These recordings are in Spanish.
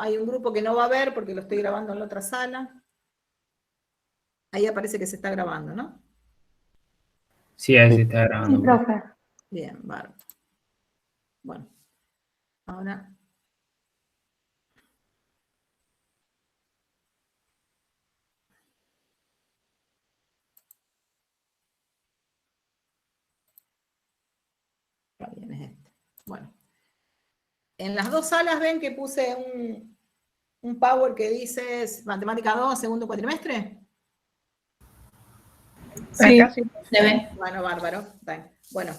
Hay un grupo que no va a ver porque lo estoy grabando en la otra sala. Ahí aparece que se está grabando, ¿no? Sí, ahí se está grabando. Sí, profe. Bien, bárbaro. Bueno, ahora... Bien, es este. Bueno. En las dos salas ven que puse un power que dice Matemática 2, segundo cuatrimestre. Sí. Acá sí se ve. Bueno, bárbaro. Bien. Bueno,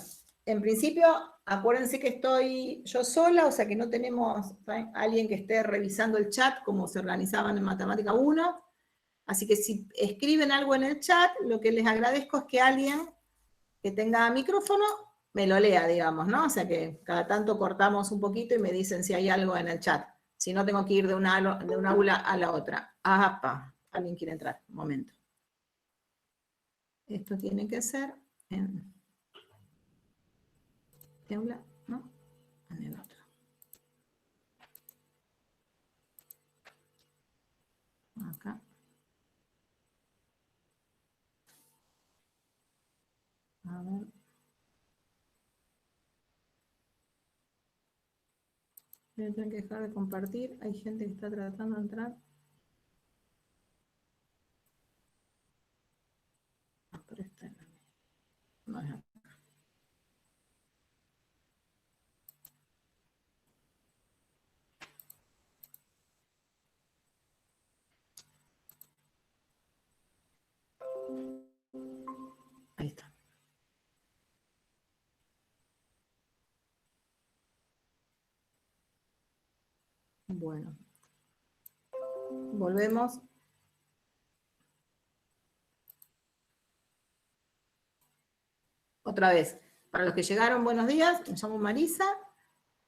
en principio, acuérdense que estoy yo sola, o sea que no tenemos alguien que esté revisando el chat como se organizaban en Matemática 1. Así que si escriben algo en el chat, lo que les agradezco es que alguien que tenga micrófono me lo lea, digamos, ¿no? O sea que cada tanto cortamos un poquito y me dicen si hay algo en el chat. Si no, tengo que ir de una aula a la otra. ¡Apa! Alguien quiere entrar. Un momento. Esto tiene que ser en este aula, ¿no? En el otro. Acá. A ver. Voy a tener que dejar de compartir. Hay gente que está tratando de entrar. Ah, pero está no es acá. Ahí está. Bueno. Volvemos. Otra vez, para los que llegaron, buenos días, me llamo Marisa.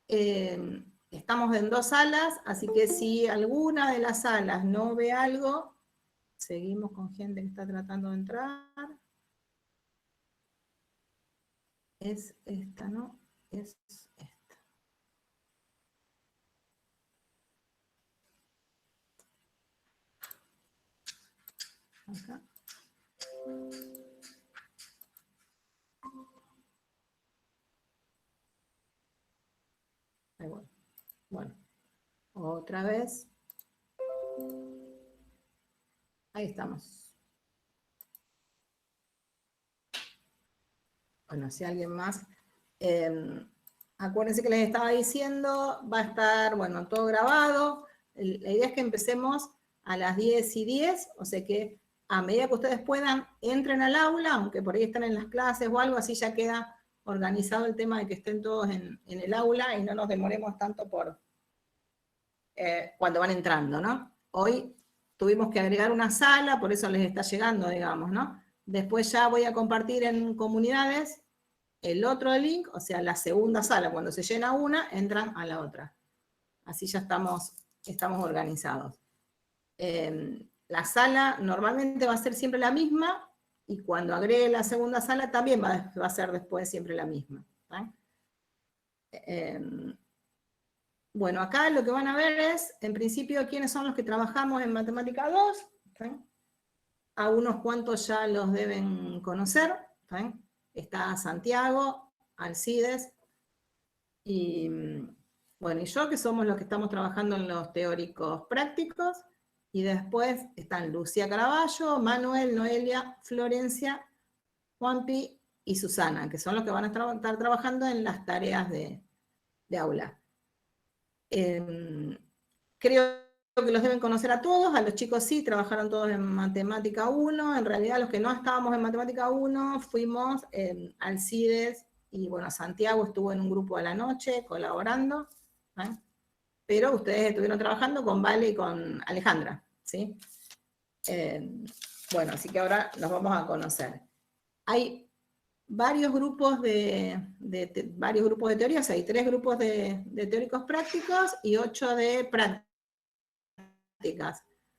Estamos en dos salas, así que si alguna de las salas no ve algo, seguimos con gente que está tratando de entrar. Es esta, ¿no? Es esta. Acá. Ahí voy. Bueno, otra vez. Ahí estamos. Bueno, si alguien más. Acuérdense que les estaba diciendo, va a estar, bueno, todo grabado. La idea es que empecemos a las 10:10, o sea que a medida que ustedes puedan, entren al aula, aunque por ahí están en las clases o algo, así ya queda organizado el tema de que estén todos en el aula y no nos demoremos tanto por cuando van entrando, ¿no? Hoy tuvimos que agregar una sala, por eso les está llegando, digamos, ¿no? Después ya voy a compartir en comunidades el otro link, o sea, la segunda sala, cuando se llena una, entran a la otra. Así ya estamos organizados. La sala normalmente va a ser siempre la misma, y cuando agregue la segunda sala también va a ser después siempre la misma. Bueno, acá lo que van a ver es, en principio, quiénes son los que trabajamos en Matemática 2. A unos cuantos ya los deben conocer. Está Santiago, Alcides, y bueno, y yo, que somos los que estamos trabajando en los teóricos prácticos, y después están Lucía Caraballo, Manuel, Noelia, Florencia, Juanpi y Susana, que son los que van a estar trabajando en las tareas de aula. Creo que los deben conocer a todos, a los chicos sí, trabajaron todos en Matemática 1, en realidad los que no estábamos en Matemática 1 fuimos Alcides, y bueno, Santiago estuvo en un grupo a la noche colaborando, pero ustedes estuvieron trabajando con Vale y con Alejandra, ¿sí? Bueno, así que ahora los vamos a conocer. Hay varios grupos de teorías, hay 3 grupos de teóricos prácticos y 8 de prácticas.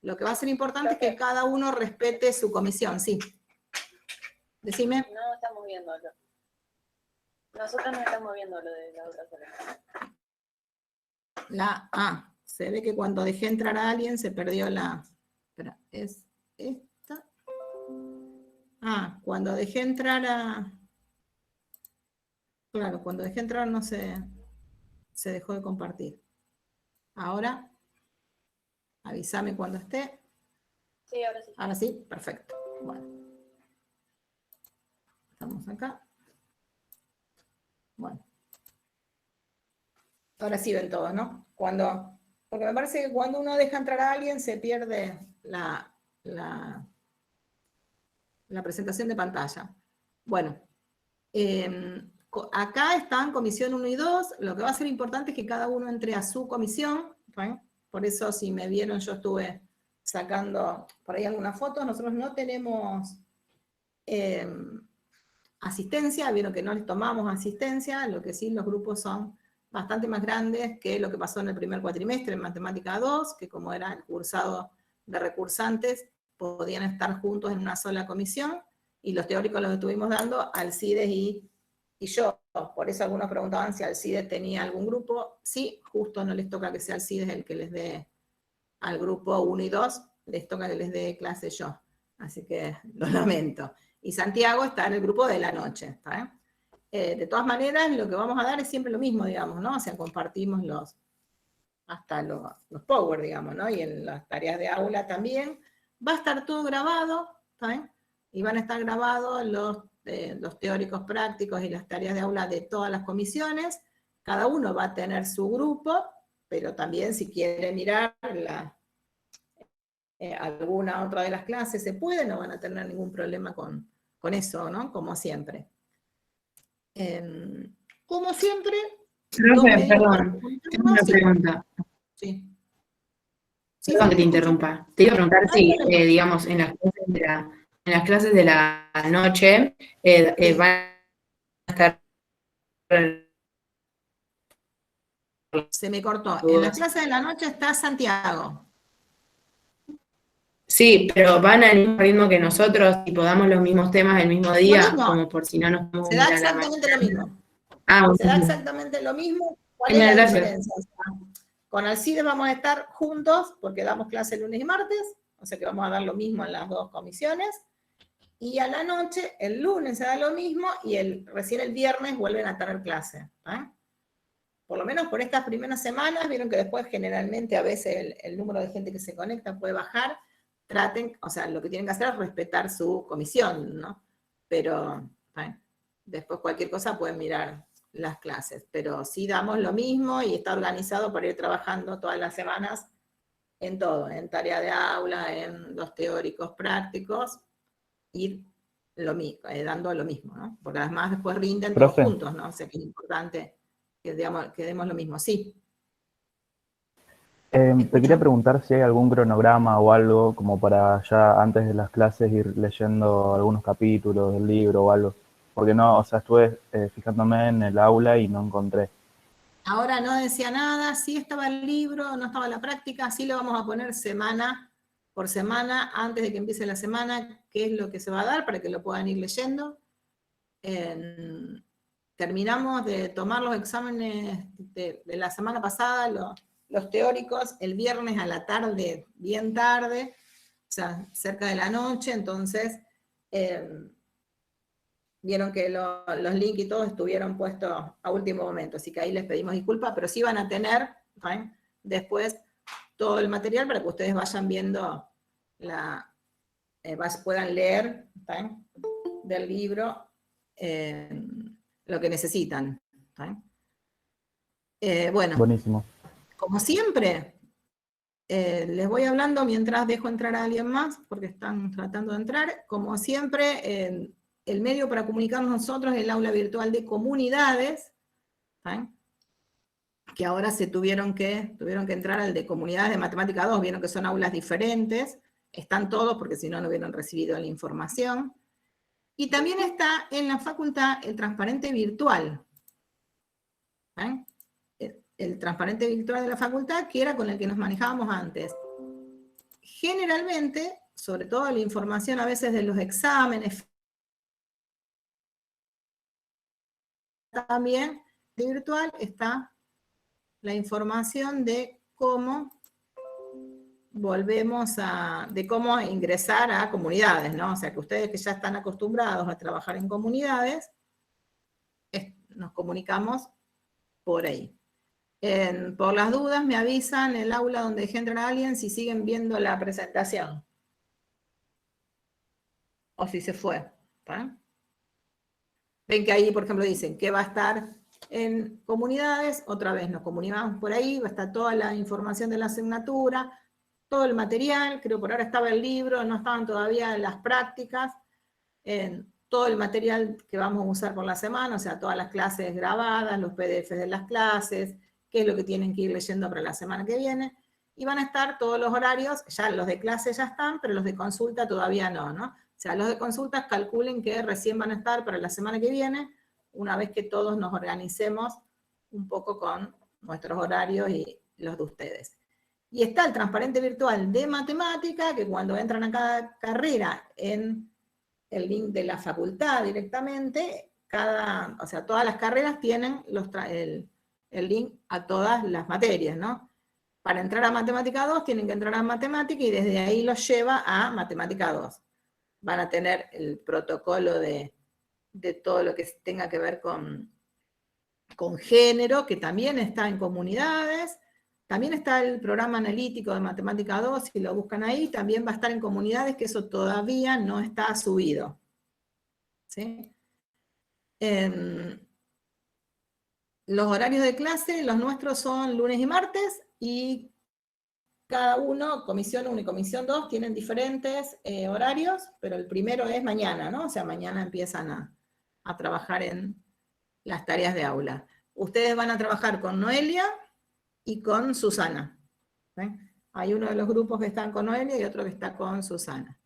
Lo que va a ser importante es que cada uno respete su comisión, sí. Decime. No estamos viéndolo. Nosotros no estamos viendo lo de la otra sala. Se ve que cuando dejé entrar a alguien se perdió la... Espera, ¿es esta? Ah, cuando dejé entrar a... Claro, cuando dejé entrar no se dejó de compartir. Ahora, avísame cuando esté. Sí, ahora sí. Ahora sí, perfecto. Bueno. Estamos acá. Bueno. Ahora sí ven todos, ¿no? Porque me parece que cuando uno deja entrar a alguien se pierde la presentación de pantalla. Bueno, acá están comisión 1 y 2. Lo que va a ser importante es que cada uno entre a su comisión. ¿Sí? Por eso, si me vieron, yo estuve sacando por ahí algunas fotos. Nosotros no tenemos asistencia. Vieron que no les tomamos asistencia. Lo que sí, los grupos son bastante más grandes que lo que pasó en el primer cuatrimestre en Matemática 2, que como era el cursado de recursantes, podían estar juntos en una sola comisión, y los teóricos los estuvimos dando Alcides y yo. Por eso algunos preguntaban si Alcides tenía algún grupo. Sí, justo no les toca que sea Alcides el que les dé al grupo 1 y 2, les toca que les dé clase yo. Así que lo lamento. Y Santiago está en el grupo de la noche. ¿Está bien? De todas maneras, lo que vamos a dar es siempre lo mismo, digamos, ¿no? O sea, compartimos hasta los power, digamos, ¿no? Y en las tareas de aula también. Va a estar todo grabado, ¿está bien? Y van a estar grabados los teóricos prácticos y las tareas de aula de todas las comisiones. Cada uno va a tener su grupo, pero también si quiere mirar alguna otra de las clases se puede, no van a tener ningún problema con eso, ¿no? Como siempre. Como siempre, Profe, perdón, tengo una sí. pregunta. Sí. Perdón que te interrumpa. Te iba a preguntar si, digamos, en las clases de la noche van a estar... Se me cortó. En las clases de la noche está Santiago. Sí, pero van al mismo ritmo que nosotros y podamos los mismos temas el mismo día, mismo. como por si no nos podemos Se da unir a la exactamente lo mismo. Se da exactamente lo mismo. ¿Cuál es la diferencia? O sea, con Alcides vamos a estar juntos porque damos clase lunes y martes, o sea que vamos a dar lo mismo en las dos comisiones. Y a la noche, el lunes se da lo mismo y recién el viernes vuelven a tener clase. Por lo menos por estas primeras semanas, vieron que después generalmente a veces el número de gente que se conecta puede bajar. Traten, o sea, lo que tienen que hacer es respetar su comisión, ¿no? Pero después cualquier cosa pueden mirar las clases, pero sí damos lo mismo y está organizado para ir trabajando todas las semanas en todo, en tarea de aula, en los teóricos prácticos, ir dando lo mismo, ¿no? Porque además después rinden todos juntos, ¿no? O sea que es importante que demos lo mismo. Sí. Te quería preguntar si hay algún cronograma o algo como para ya antes de las clases ir leyendo algunos capítulos del libro o algo. Porque no, o sea, estuve fijándome en el aula y no encontré. Ahora no decía nada, sí estaba el libro, no estaba la práctica, sí lo vamos a poner semana por semana, antes de que empiece la semana, qué es lo que se va a dar para que lo puedan ir leyendo. Terminamos de tomar los exámenes de la semana pasada, los teóricos, el viernes a la tarde, bien tarde, o sea, cerca de la noche, entonces vieron que los links y todo estuvieron puestos a último momento, así que ahí les pedimos disculpas, pero sí van a tener después todo el material para que ustedes vayan viendo, puedan leer del libro lo que necesitan. Bueno, buenísimo. Como siempre, les voy hablando mientras dejo entrar a alguien más, porque están tratando de entrar. Como siempre, el medio para comunicarnos nosotros es el aula virtual de comunidades, que ahora tuvieron que entrar al de comunidades de Matemática 2, vieron que son aulas diferentes, están todos porque si no, no hubieran recibido la información. Y también está en la facultad el transparente virtual. El transparente virtual de la facultad, que era con el que nos manejábamos antes. Generalmente, sobre todo la información a veces de los exámenes, también de virtual está la información de cómo volvemos de cómo ingresar a comunidades, ¿no? O sea, que ustedes que ya están acostumbrados a trabajar en comunidades, nos comunicamos por ahí. Por las dudas, me avisan el aula donde dejé entrar a alguien si siguen viendo la presentación. O si se fue. ¿Tá? Ven que ahí, por ejemplo, dicen que va a estar en comunidades, otra vez nos comunicamos por ahí, va a estar toda la información de la asignatura, todo el material, creo por ahora estaba el libro, no estaban todavía las prácticas, todo el material que vamos a usar por la semana, o sea, todas las clases grabadas, los PDFs de las clases, qué es lo que tienen que ir leyendo para la semana que viene, y van a estar todos los horarios, ya los de clase ya están, pero los de consulta todavía no, ¿no? O sea, los de consultas calculen que recién van a estar para la semana que viene, una vez que todos nos organicemos un poco con nuestros horarios y los de ustedes. Y está el transparente virtual de matemática, que cuando entran a cada carrera en el link de la facultad directamente, o sea, todas las carreras tienen el link a todas las materias, ¿no? Para entrar a Matemática 2 tienen que entrar a Matemática y desde ahí los lleva a Matemática 2. Van a tener el protocolo de todo lo que tenga que ver con género, que también está en comunidades. También está el programa analítico de Matemática 2, si lo buscan ahí, también va a estar en comunidades, que eso todavía no está subido. ¿Sí? Los horarios de clase, los nuestros son lunes y martes, y cada uno, comisión 1 y comisión 2, tienen diferentes horarios, pero el primero es mañana, ¿no? O sea, mañana empiezan a trabajar en las tareas de aula. Ustedes van a trabajar con Noelia y con Susana. ¿Sí? Hay uno de los grupos que están con Noelia y otro que está con Susana.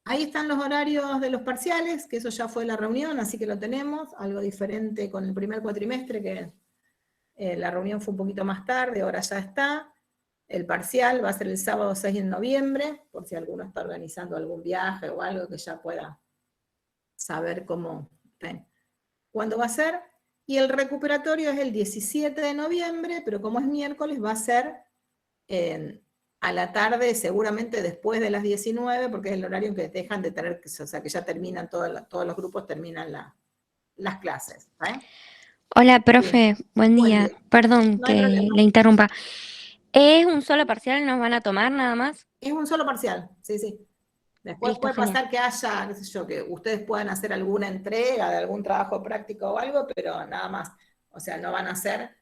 Ahí están los horarios de los parciales, que eso ya fue la reunión, así que lo tenemos, algo diferente con el primer cuatrimestre, que la reunión fue un poquito más tarde, ahora ya está. El parcial va a ser el sábado 6 de noviembre, por si alguno está organizando algún viaje o algo que ya pueda saber cuándo va a ser. Y el recuperatorio es el 17 de noviembre, pero como es miércoles va a ser a la tarde, seguramente después de las 19, porque es el horario en que dejan de tener, o sea, que ya terminan, todos los grupos terminan las clases. Hola, profe, buen día. día. Perdón No hay que problema. le interrumpa. ¿Es un solo parcial? ¿Nos van a tomar nada más? Es un solo parcial, sí, sí. Después Listo, puede genial. pasar que haya, qué sé yo, que ustedes puedan hacer alguna entrega de algún trabajo práctico o algo, pero nada más. O sea, no van a hacer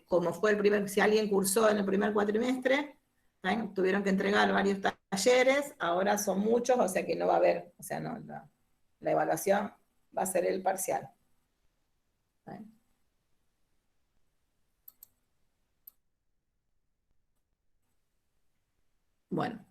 como fue el primer, si alguien cursó en el primer cuatrimestre, tuvieron que entregar varios talleres, ahora son muchos, o sea que no va a haber, o sea, no, la evaluación va a ser el parcial. Bueno,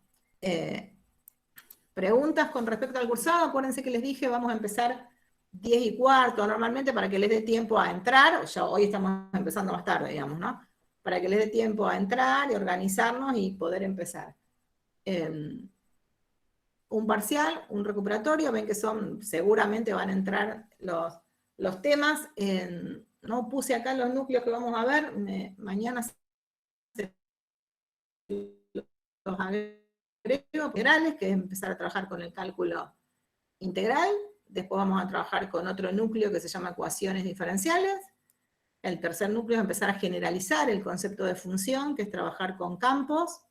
preguntas con respecto al cursado. Acuérdense que les dije, vamos a empezar 10:15 normalmente para que les dé tiempo a entrar. Ya hoy estamos empezando más tarde, digamos, ¿no? Para que les dé tiempo a entrar y organizarnos y poder empezar. Un parcial, un recuperatorio, ven que seguramente van a entrar los temas. No puse acá los núcleos que vamos a ver, mañana los agrego integrales, que es empezar a trabajar con el cálculo integral. Después vamos a trabajar con otro núcleo que se llama ecuaciones diferenciales. El tercer núcleo es empezar a generalizar el concepto de función, que es trabajar con campos.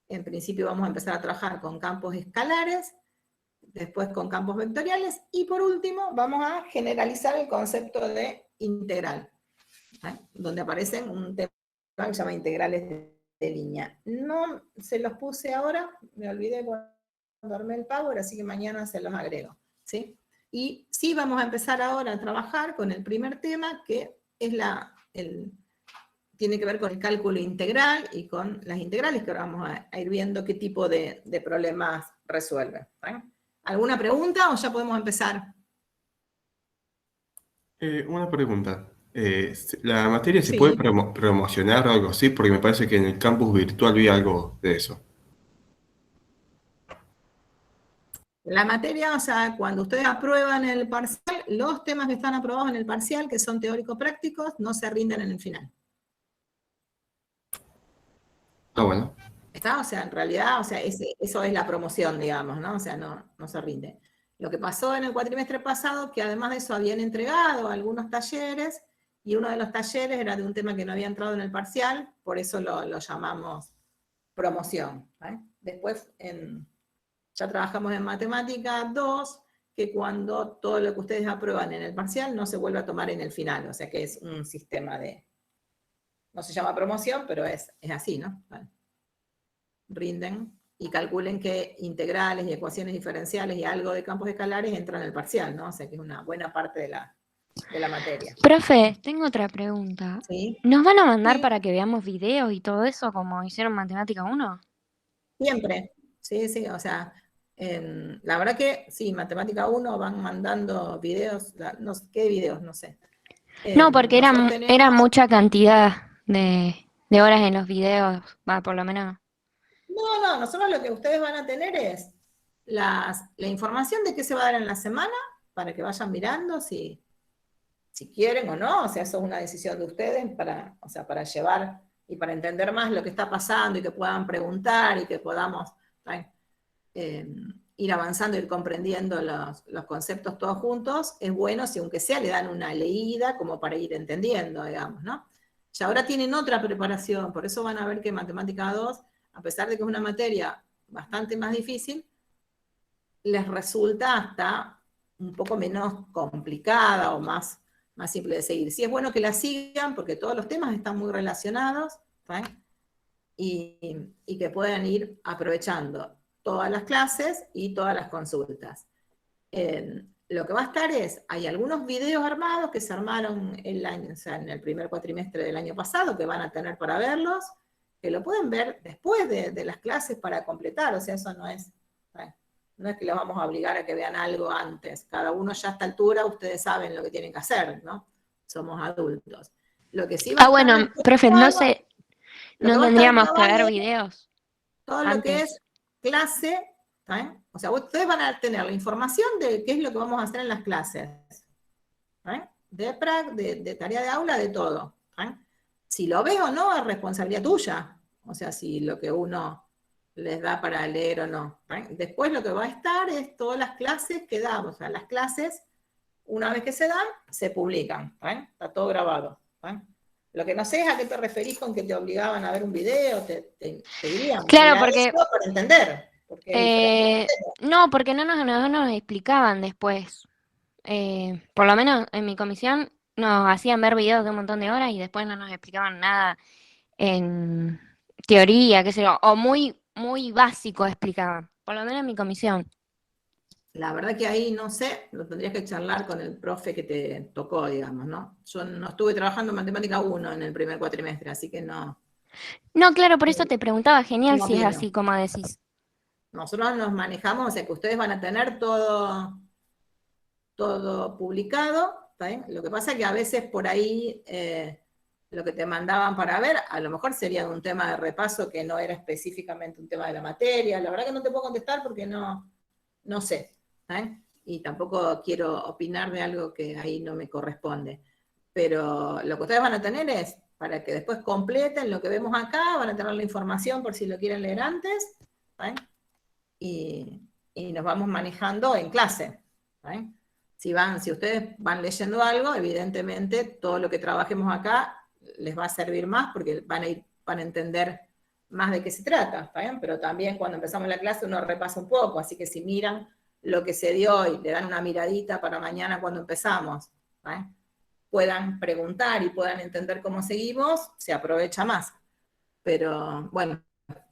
En principio vamos a empezar a trabajar con campos escalares, después con campos vectoriales, y por último vamos a generalizar el concepto de integral, donde aparecen un tema que se llama integrales de línea. No se los puse ahora, me olvidé cuando armé el Power, así que mañana se los agrego, ¿sí? Y sí vamos a empezar ahora a trabajar con el primer tema, que es tiene que ver con el cálculo integral y con las integrales, que ahora vamos a ir viendo qué tipo de problemas resuelven. ¿Alguna pregunta o ya podemos empezar? Una pregunta. ¿La materia se Sí. puede promocionar o algo así? Porque me parece que en el campus virtual vi algo de eso. La materia, o sea, cuando ustedes aprueban el parcial, los temas que están aprobados en el parcial, que son teórico-prácticos, no se rinden en el final. Ah, bueno. ¿Está? O sea, en realidad, o sea, eso es la promoción, digamos, ¿no? O sea, no se rinde. Lo que pasó en el cuatrimestre pasado, que además de eso habían entregado algunos talleres, y uno de los talleres era de un tema que no había entrado en el parcial, por eso lo llamamos promoción. Después, ya trabajamos en matemática 2, que cuando todo lo que ustedes aprueban en el parcial no se vuelve a tomar en el final, o sea que es un sistema de, no se llama promoción, pero es así, ¿no? Rinden y calculen que integrales y ecuaciones diferenciales y algo de campos escalares entran en el parcial, ¿no? O sea que es una buena parte de la materia. Profe, tengo otra pregunta. ¿Sí? ¿Nos van a mandar Sí. para que veamos videos y todo eso como hicieron Matemática 1? Siempre, sí, o sea, la verdad que sí, Matemática 1 van mandando videos, no sé, ¿qué videos? No sé. No, porque Nosotros era tenemos, mucha cantidad de horas en los videos, va, por lo menos. no, nosotros lo que ustedes van a tener es la información de qué se va a dar en la semana, para que vayan mirando si quieren o no, o sea, eso es una decisión de ustedes o sea, para llevar y para entender más lo que está pasando y que puedan preguntar y que podamos ir avanzando, ir comprendiendo los conceptos todos juntos, es bueno si aunque sea le dan una leída como para ir entendiendo, digamos, ¿no? Y ahora tienen otra preparación, por eso van a ver que Matemática 2, a pesar de que es una materia bastante más difícil, les resulta hasta un poco menos complicada o más simple de seguir. Sí es bueno que la sigan porque todos los temas están muy relacionados, ¿saben? Y que puedan ir aprovechando todas las clases y todas las consultas. Lo que va a estar hay algunos videos armados que se armaron o sea, en el primer cuatrimestre del año pasado, que van a tener para verlos, que lo pueden ver después de las clases para completar, o sea, eso no es que los vamos a obligar a que vean algo antes. Cada uno ya a esta altura, ustedes saben lo que tienen que hacer, ¿no? Somos adultos. Lo que sí va a estar bueno, después profe, grabado, no va a estar tendríamos que ver grabado videos todo lo que es antes. clase, o sea, ustedes van a tener la información de qué es lo que vamos a hacer en las clases, de tarea de aula, de todo. Si lo ves o no, es responsabilidad tuya, o sea, si lo que uno les da para leer o no. Después lo que va a estar es todas las clases que damos, o sea, las clases, una vez que se dan, se publican, está todo grabado. Lo que no sé es a qué te referís con que te obligaban a ver un video, te dirían, Claro, mira porque eso para entender, porque es diferente. no, porque no nos explicaban después. Por lo menos en mi comisión nos hacían ver videos de un montón de horas y después no nos explicaban nada en teoría, qué sé yo, o muy, muy básico explicaban, por lo menos en mi comisión. La verdad que ahí no sé, lo tendrías que charlar con el profe que te tocó, digamos, ¿no? Yo no estuve trabajando en Matemática 1 en el primer cuatrimestre, así que no No, claro, por eso te preguntaba, genial si es opino. así como decís. Nosotros nos manejamos, o sea que ustedes van a tener todo publicado, ¿está bien? Lo que pasa es que a veces por ahí lo que te mandaban para ver, a lo mejor sería un tema de repaso que no era específicamente un tema de la materia. La verdad que no te puedo contestar porque no sé, ¿está bien? Y tampoco quiero opinar de algo que ahí no me corresponde. Pero lo que ustedes van a tener es, para que después completen lo que vemos acá, van a tener la información por si lo quieren leer antes, ¿está bien? Y nos vamos manejando en clase, ¿está bien? Si ustedes van leyendo algo, evidentemente todo lo que trabajemos acá les va a servir más porque van a entender más de qué se trata, ¿está bien? Pero también cuando empezamos la clase uno repasa un poco, así que si miran lo que se dio hoy, le dan una miradita para mañana cuando empezamos, ¿está bien? Puedan preguntar y puedan entender cómo seguimos, se aprovecha más. Pero bueno,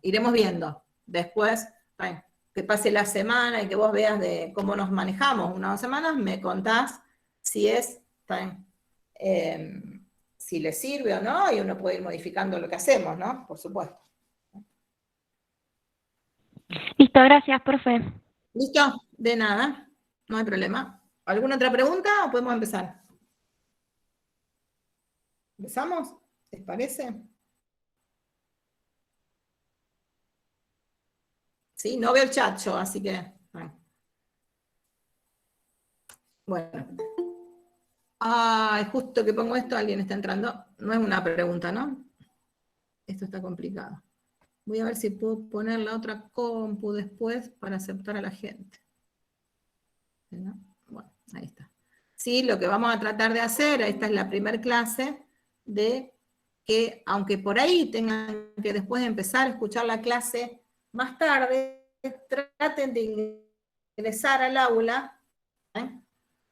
iremos viendo. Después, ¿está bien? Que pase la semana y que vos veas de cómo nos manejamos unas 2 semanas, me contás si si les sirve o no, y uno puede ir modificando lo que hacemos, ¿no? Por supuesto. Listo, gracias, profe. ¿Listo? De nada, no hay problema. ¿Alguna otra pregunta o podemos empezar? ¿Empezamos? ¿Les parece? Sí, no veo el chat yo, así que... Bueno. Justo que pongo esto, alguien está entrando. No es una pregunta, ¿no? Esto está complicado. Voy a ver si puedo poner la otra compu después para aceptar a la gente. ¿No? Bueno, ahí está. Sí, lo que vamos a tratar de hacer, esta es la primera clase, de que aunque por ahí tengan que después empezar a escuchar la clase más tarde, traten de ingresar al aula,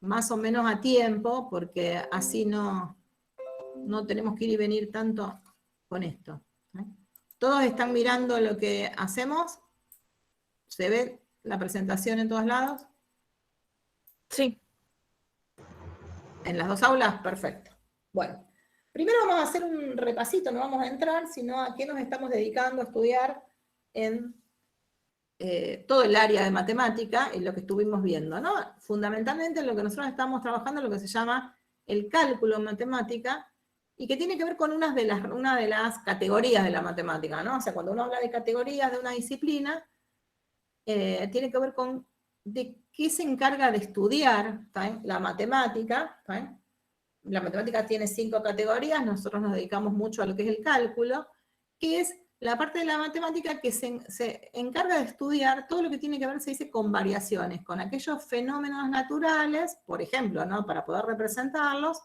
más o menos a tiempo, porque así no tenemos que ir y venir tanto con esto. ¿Todos están mirando lo que hacemos? ¿Se ve la presentación en todos lados? Sí. ¿En las dos aulas? Perfecto. Bueno, primero vamos a hacer un repasito, no vamos a entrar, sino a qué nos estamos dedicando a estudiar en todo el área de matemática, en lo que estuvimos viendo, ¿no? Fundamentalmente lo que nosotros estamos trabajando es lo que se llama el cálculo en matemática, y que tiene que ver con una de las categorías de la matemática, ¿no? O sea, cuando uno habla de categorías de una disciplina, tiene que ver con de qué se encarga de estudiar, ¿tá? La matemática, ¿tá? La matemática tiene 5 categorías, nosotros nos dedicamos mucho a lo que es el cálculo, que es la parte de la matemática que se encarga de estudiar todo lo que tiene que ver, se dice, con variaciones, con aquellos fenómenos naturales, por ejemplo, ¿no? Para poder representarlos,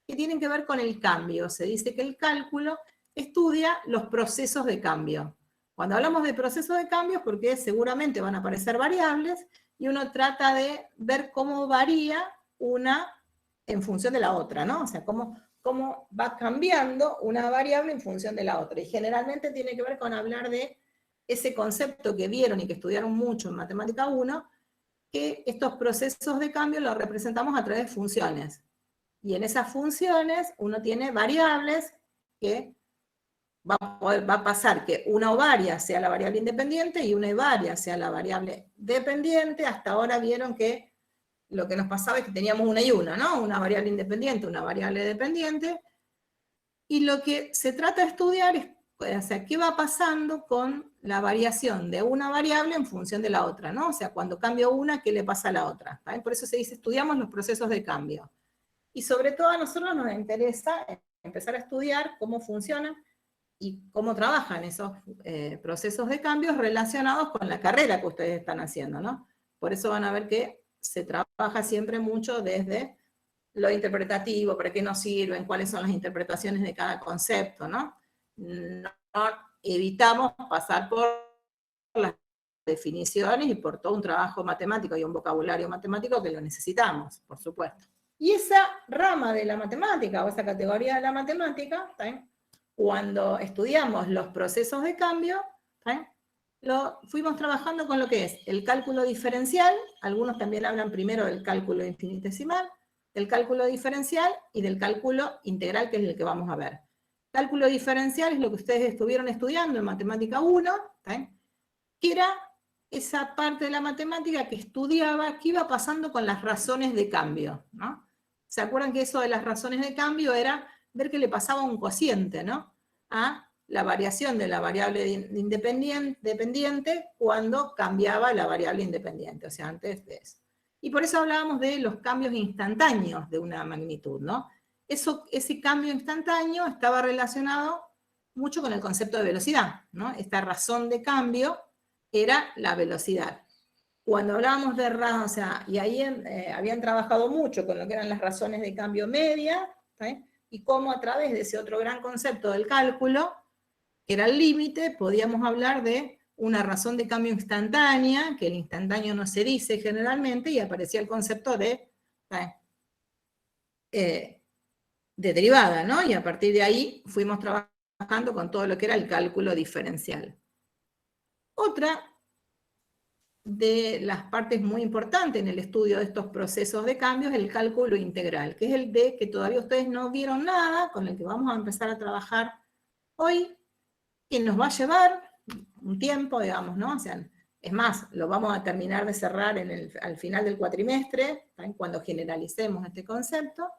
que tienen que ver con el cambio. Se dice que el cálculo estudia los procesos de cambio. Cuando hablamos de procesos de cambio es porque seguramente van a aparecer variables y uno trata de ver cómo varía una en función de la otra, ¿no? O sea, cómo va cambiando una variable en función de la otra. Y generalmente tiene que ver con hablar de ese concepto que vieron y que estudiaron mucho en Matemática 1, que estos procesos de cambio los representamos a través de funciones. Y en esas funciones uno tiene variables que va a pasar que una ovaria sea la variable independiente y una evaria sea la variable dependiente. Hasta ahora vieron que lo que nos pasaba es que teníamos una y una, ¿no? Una variable independiente, una variable dependiente. Y lo que se trata de estudiar es, o sea, qué va pasando con la variación de una variable en función de la otra, ¿no? O sea, cuando cambio una, ¿qué le pasa a la otra? ¿Vale? Por eso se dice, estudiamos los procesos de cambio. Y sobre todo a nosotros nos interesa empezar a estudiar cómo funcionan y cómo trabajan esos procesos de cambios relacionados con la carrera que ustedes están haciendo, ¿no? Por eso van a ver que se trabaja siempre mucho desde lo interpretativo, para qué nos sirven, cuáles son las interpretaciones de cada concepto, ¿no? No evitamos pasar por las definiciones y por todo un trabajo matemático y un vocabulario matemático que lo necesitamos, por supuesto. Y esa rama de la matemática, o esa categoría de la matemática, ¿sí? Cuando estudiamos los procesos de cambio, ¿sí? Lo fuimos trabajando con lo que es el cálculo diferencial, algunos también hablan primero del cálculo infinitesimal, del cálculo diferencial y del cálculo integral, que es el que vamos a ver. Cálculo diferencial es lo que ustedes estuvieron estudiando en Matemática 1, ¿sí? Que era esa parte de la matemática que estudiaba qué iba pasando con las razones de cambio, ¿no? ¿Se acuerdan que eso de las razones de cambio era ver qué le pasaba a un cociente, ¿no? A la variación de la variable dependiente cuando cambiaba la variable independiente, o sea, antes de eso. Y por eso hablábamos de los cambios instantáneos de una magnitud, ¿no? Ese cambio instantáneo estaba relacionado mucho con el concepto de velocidad, ¿no? Esta razón de cambio era la velocidad. Cuando hablábamos de o sea, y ahí habían trabajado mucho con lo que eran las razones de cambio media, ¿sí? Y cómo a través de ese otro gran concepto del cálculo, que era el límite, podíamos hablar de una razón de cambio instantánea, que el instantáneo no se dice generalmente, y aparecía el concepto de derivada, ¿no? Y a partir de ahí fuimos trabajando con todo lo que era el cálculo diferencial. Otra de las partes muy importantes en el estudio de estos procesos de cambio es el cálculo integral, que es el de que todavía ustedes no vieron nada, con el que vamos a empezar a trabajar hoy, que nos va a llevar un tiempo, digamos, ¿no? O sea, es más, lo vamos a terminar de cerrar al final del cuatrimestre, ¿sí? Cuando generalicemos este concepto.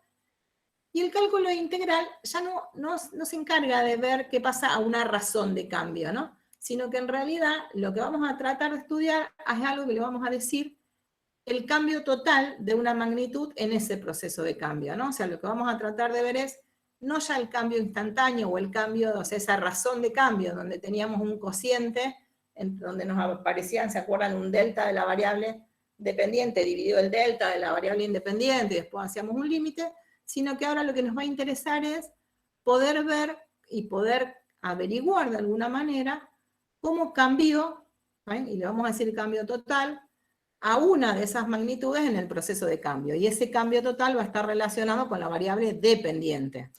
Y el cálculo integral ya no se encarga de ver qué pasa a una razón de cambio, ¿no? Sino que en realidad lo que vamos a tratar de estudiar es algo que le vamos a decir el cambio total de una magnitud en ese proceso de cambio, ¿no? O sea, lo que vamos a tratar de ver es no ya el cambio instantáneo o el cambio, o sea, esa razón de cambio, donde teníamos un cociente, donde nos aparecían, ¿se acuerdan? Un delta de la variable dependiente dividido el delta de la variable independiente, y después hacíamos un límite, sino que ahora lo que nos va a interesar es poder ver y poder averiguar de alguna manera cómo cambió, y le vamos a decir cambio total, a una de esas magnitudes en el proceso de cambio. Y ese cambio total va a estar relacionado con la variable dependiente.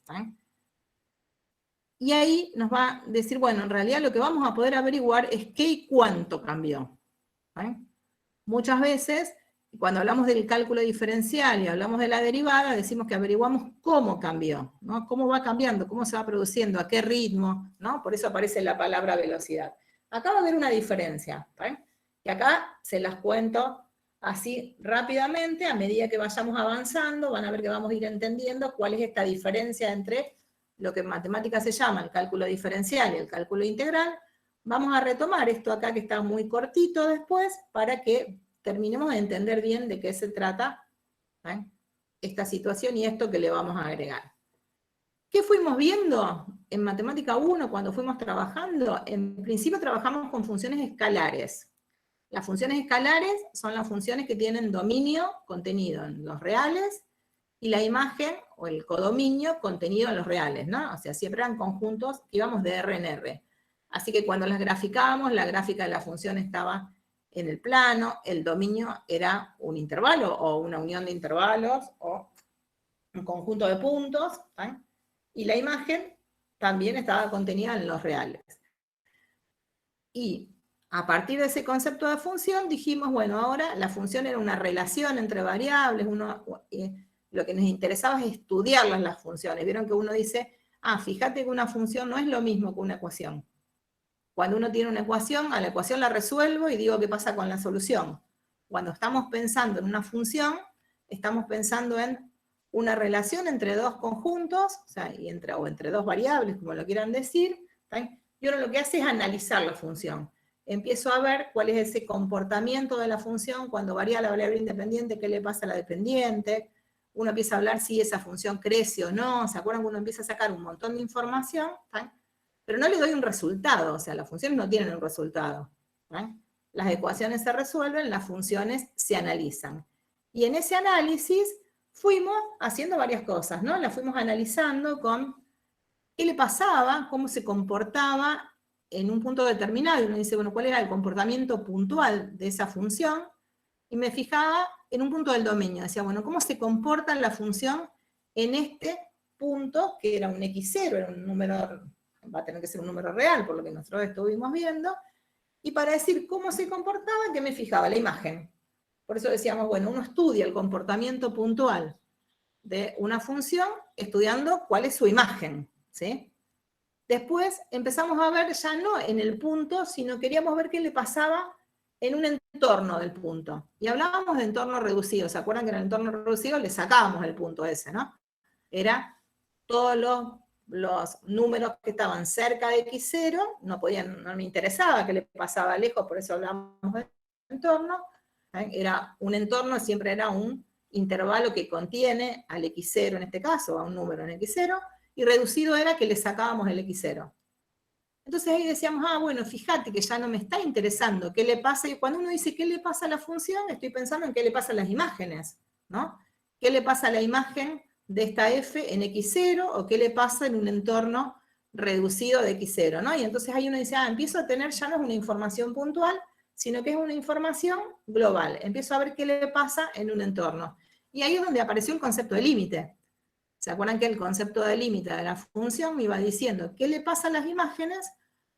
Y ahí nos va a decir, bueno, en realidad lo que vamos a poder averiguar es qué y cuánto cambió. Muchas veces, cuando hablamos del cálculo diferencial y hablamos de la derivada, decimos que averiguamos cómo cambió, ¿no? Cómo va cambiando, cómo se va produciendo, a qué ritmo, ¿no? Por eso aparece la palabra velocidad. Acá va a haber una diferencia, y acá se las cuento así rápidamente, a medida que vayamos avanzando, van a ver que vamos a ir entendiendo cuál es esta diferencia entre lo que en matemáticas se llama el cálculo diferencial y el cálculo integral. Vamos a retomar esto acá que está muy cortito después, para que terminemos de entender bien de qué se trata esta situación y esto que le vamos a agregar. ¿Qué fuimos viendo en Matemática 1 cuando fuimos trabajando? En principio trabajamos con funciones escalares. Las funciones escalares son las funciones que tienen dominio contenido en los reales y la imagen o el codominio contenido en los reales, ¿no? O sea, siempre eran conjuntos que íbamos de R en R. Así que cuando las graficábamos, la gráfica de la función estaba en el plano, el dominio era un intervalo o una unión de intervalos o un conjunto de puntos, y la imagen también estaba contenida en los reales. Y a partir de ese concepto de función dijimos, bueno, ahora la función era una relación entre variables, lo que nos interesaba es estudiar las funciones. Vieron que uno dice, fíjate que una función no es lo mismo que una ecuación. Cuando uno tiene una ecuación, a la ecuación la resuelvo y digo qué pasa con la solución. Cuando estamos pensando en una función, estamos pensando en una relación entre dos conjuntos, o sea, entre dos variables, como lo quieran decir, y uno lo que hace es analizar la función. Empiezo a ver cuál es ese comportamiento de la función cuando varía la variable independiente, qué le pasa a la dependiente. Uno empieza a hablar si esa función crece o no. ¿Se acuerdan que uno empieza a sacar un montón de información? Pero no le doy un resultado, o sea, las funciones no tienen un resultado. Las ecuaciones se resuelven, las funciones se analizan. Y en ese análisis fuimos haciendo varias cosas, ¿no? Las fuimos analizando con qué le pasaba, cómo se comportaba en un punto determinado. Y uno dice, bueno, ¿cuál era el comportamiento puntual de esa función? Y me fijaba en un punto del dominio. Decía, bueno, ¿cómo se comporta la función en este punto, que era un x0, era un número, va a tener que ser un número real, por lo que nosotros estuvimos viendo, y para decir cómo se comportaba, ¿qué me fijaba? La imagen. Por eso decíamos, bueno, uno estudia el comportamiento puntual de una función estudiando cuál es su imagen, ¿sí? Después empezamos a ver ya no en el punto, sino queríamos ver qué le pasaba en un entorno del punto. Y hablábamos de entorno reducido. ¿Se acuerdan que en el entorno reducido le sacábamos el punto ese, no? Era todos los números que estaban cerca de x0, no me interesaba qué le pasaba lejos, por eso hablábamos de entorno. Era un entorno, siempre era un intervalo que contiene al x0 en este caso, a un número en x0, y reducido era que le sacábamos el x0. Entonces ahí decíamos, bueno, fíjate que ya no me está interesando qué le pasa, y cuando uno dice qué le pasa a la función, estoy pensando en qué le pasa a las imágenes, ¿no? ¿Qué le pasa a la imagen de esta f en x0, o qué le pasa en un entorno reducido de x0, ¿no? Y entonces ahí uno dice, empiezo a tener ya no es una información puntual, sino que es una información global. Empiezo a ver qué le pasa en un entorno. Y ahí es donde apareció el concepto de límite. ¿Se acuerdan que el concepto de límite de la función me iba diciendo qué le pasa a las imágenes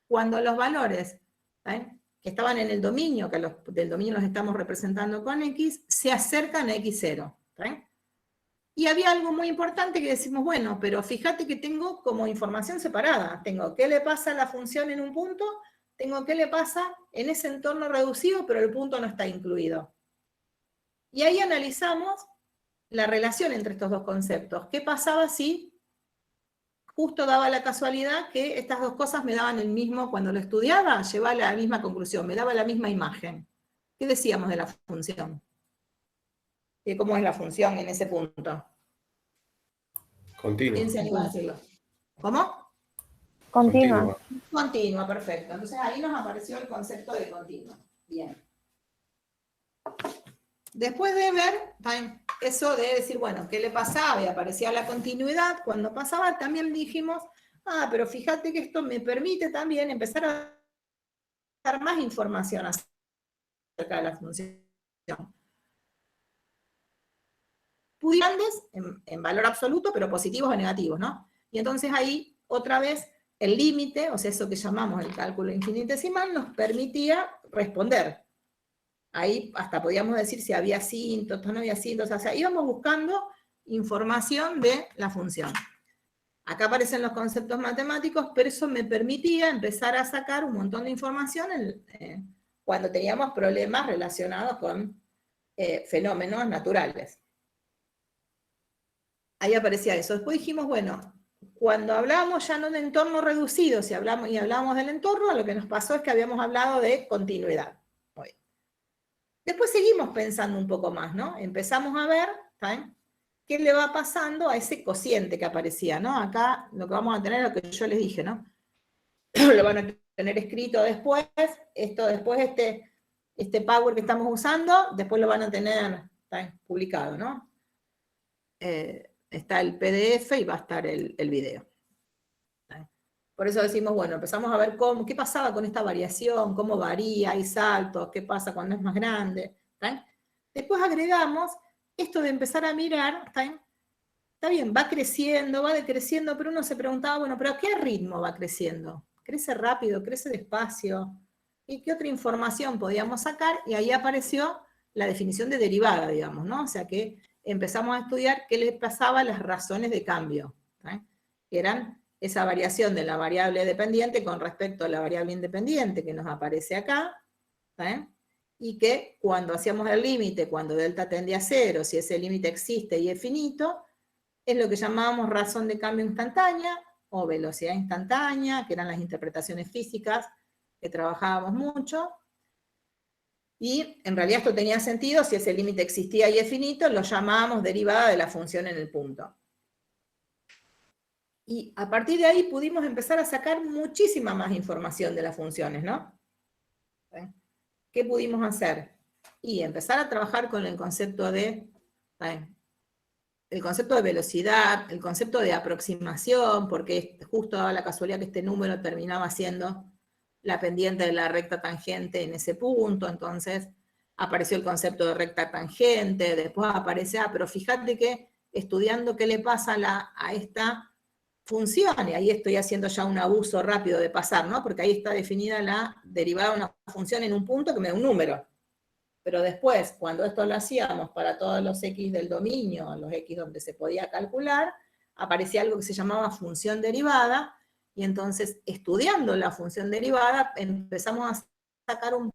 cuando los valores que estaban en el dominio, que del dominio los estamos representando con x, se acercan a x0? Y había algo muy importante que decimos, bueno, pero fíjate que tengo como información separada. Tengo qué le pasa a la función en un punto, tengo qué le pasa en ese entorno reducido, pero el punto no está incluido. Y ahí analizamos la relación entre estos dos conceptos. ¿Qué pasaba si justo daba la casualidad que estas dos cosas me daban el mismo, cuando lo estudiaba, llevaba la misma conclusión, me daba la misma imagen? ¿Qué decíamos de la función? ¿Cómo es la función en ese punto? Continua. ¿Quién se anima a decirlo? ¿Cómo? Continua. Continua, perfecto. Entonces ahí nos apareció el concepto de continua. Bien. Después de ver eso de decir, bueno, ¿qué le pasaba? Y aparecía la continuidad. Cuando pasaba también dijimos, pero fíjate que esto me permite también empezar a dar más información acerca de la función. Grandes en valor absoluto, pero positivos o negativos, ¿no? Y entonces ahí, otra vez, el límite, o sea, eso que llamamos el cálculo infinitesimal, nos permitía responder. Ahí hasta podíamos decir si había asíntotos, no había asíntotos, o sea, íbamos buscando información de la función. Acá aparecen los conceptos matemáticos, pero eso me permitía empezar a sacar un montón de información cuando teníamos problemas relacionados con fenómenos naturales. Ahí aparecía eso. Después dijimos, bueno, cuando hablábamos ya no de entorno reducido, si hablábamos del entorno, lo que nos pasó es que habíamos hablado de continuidad. Muy bien. Después seguimos pensando un poco más, ¿no? Empezamos a ver, ¿saben?, qué le va pasando a ese cociente que aparecía, ¿no? Acá lo que vamos a tener es lo que yo les dije, ¿no? Lo van a tener escrito después, este Power que estamos usando, después lo van a tener publicado, ¿no? Está el PDF y va a estar el video. Por eso decimos, bueno, empezamos a ver qué pasaba con esta variación, cómo varía, hay saltos, qué pasa cuando es más grande. Después agregamos esto de empezar a mirar, está bien, va creciendo, va decreciendo, pero uno se preguntaba, bueno, ¿pero a qué ritmo va creciendo? ¿Crece rápido? ¿Crece despacio? ¿Y qué otra información podíamos sacar? Y ahí apareció la definición de derivada, digamos, ¿no? O sea que empezamos a estudiar qué le pasaba a las razones de cambio, que eran esa variación de la variable dependiente con respecto a la variable independiente que nos aparece acá, y que cuando hacíamos el límite, cuando delta tendía a cero, si ese límite existe y es finito, es lo que llamábamos razón de cambio instantánea o velocidad instantánea, que eran las interpretaciones físicas que trabajábamos mucho. Y en realidad esto tenía sentido, si ese límite existía y es finito, lo llamábamos derivada de la función en el punto. Y a partir de ahí pudimos empezar a sacar muchísima más información de las funciones, ¿no? ¿Qué pudimos hacer? Y empezar a trabajar con el concepto de velocidad, el concepto de aproximación, porque justo daba la casualidad que este número terminaba siendo la pendiente de la recta tangente en ese punto, entonces apareció el concepto de recta tangente, después aparece, pero fíjate que estudiando qué le pasa a esta función, y ahí estoy haciendo ya un abuso rápido de pasar, ¿no? Porque ahí está definida la derivada de una función en un punto que me da un número. Pero después, cuando esto lo hacíamos para todos los x del dominio, los x donde se podía calcular, aparecía algo que se llamaba función derivada, y entonces, estudiando la función derivada, empezamos a sacar un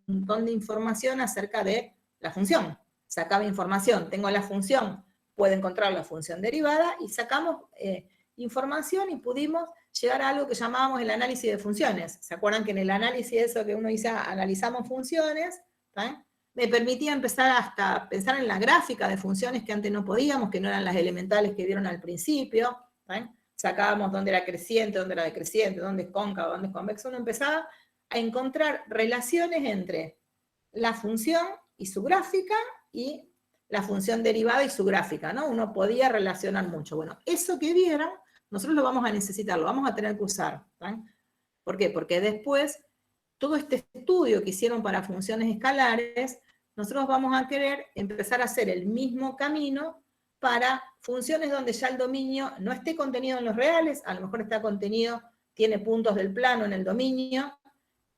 montón de información acerca de la función. Sacaba información, tengo la función, puedo encontrar la función derivada, y sacamos información y pudimos llegar a algo que llamábamos el análisis de funciones. ¿Se acuerdan que en el análisis de eso que uno dice, analizamos funciones? Me permitía empezar hasta a pensar en la gráfica de funciones que antes no podíamos, que no eran las elementales que vieron al principio. Sacábamos dónde era creciente, dónde era decreciente, dónde es cóncavo, dónde es convexo. Uno empezaba a encontrar relaciones entre la función y su gráfica y la función derivada y su gráfica, ¿no? Uno podía relacionar mucho. Bueno, eso que vieron, nosotros lo vamos a necesitar, lo vamos a tener que usar. ¿Por qué? Porque después, todo este estudio que hicieron para funciones escalares, nosotros vamos a querer empezar a hacer el mismo camino para funciones donde ya el dominio no esté contenido en los reales, a lo mejor está contenido, tiene puntos del plano en el dominio,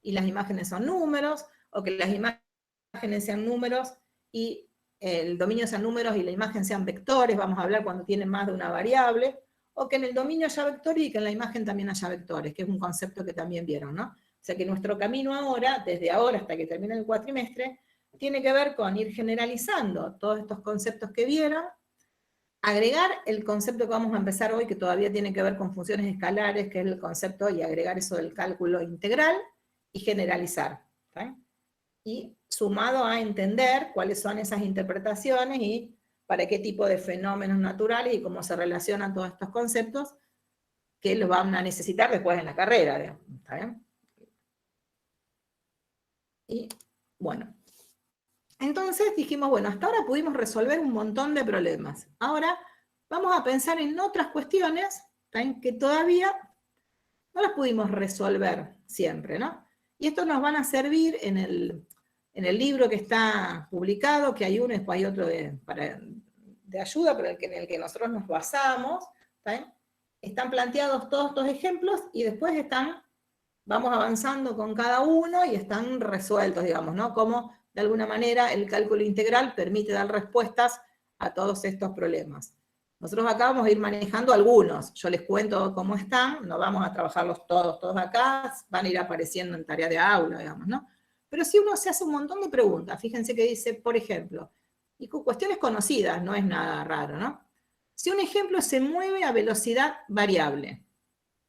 y las imágenes son números, o que las imágenes sean números, y el dominio sean números y la imagen sean vectores, vamos a hablar cuando tienen más de una variable, o que en el dominio haya vectores y que en la imagen también haya vectores, que es un concepto que también vieron, ¿no? O sea que nuestro camino ahora, desde ahora hasta que termine el cuatrimestre, tiene que ver con ir generalizando todos estos conceptos que vieron, agregar el concepto que vamos a empezar hoy, que todavía tiene que ver con funciones escalares, que es el concepto, y agregar eso del cálculo integral, y generalizar. ¿Sí? Y sumado a entender cuáles son esas interpretaciones, y para qué tipo de fenómenos naturales y cómo se relacionan todos estos conceptos que los van a necesitar después en la carrera, digamos, ¿está bien? Y bueno, entonces dijimos, bueno, hasta ahora pudimos resolver un montón de problemas. Ahora vamos a pensar en otras cuestiones, ¿está bien?, que todavía no las pudimos resolver siempre, ¿no? Y estos nos van a servir en el libro que está publicado, que hay uno y después hay otro de ayuda, pero en el que nosotros nos basamos, ¿está bien? Están planteados todos estos ejemplos y después vamos avanzando con cada uno y están resueltos, digamos, ¿no? Cómo, de alguna manera, el cálculo integral permite dar respuestas a todos estos problemas. Nosotros acá vamos a ir manejando algunos, yo les cuento cómo están, no vamos a trabajarlos todos acá, van a ir apareciendo en tarea de aula, digamos, ¿no? Pero si uno se hace un montón de preguntas, fíjense que dice, por ejemplo, y con cuestiones conocidas, no es nada raro, ¿no? Si un ejemplo se mueve a velocidad variable,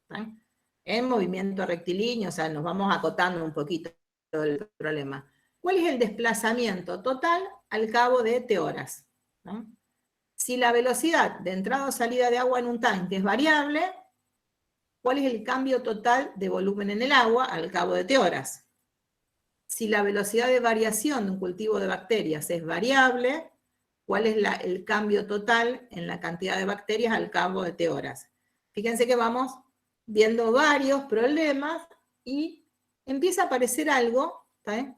¿sí?, en movimiento rectilíneo, o sea, nos vamos acotando un poquito el problema. ¿Cuál es el desplazamiento total al cabo de t horas? ¿No? Si la velocidad de entrada o salida de agua en un tanque es variable, ¿cuál es el cambio total de volumen en el agua al cabo de t horas? Si la velocidad de variación de un cultivo de bacterias es variable, ¿cuál es el cambio total en la cantidad de bacterias al cabo de t horas? Fíjense que vamos viendo varios problemas y empieza a aparecer algo, ¿está?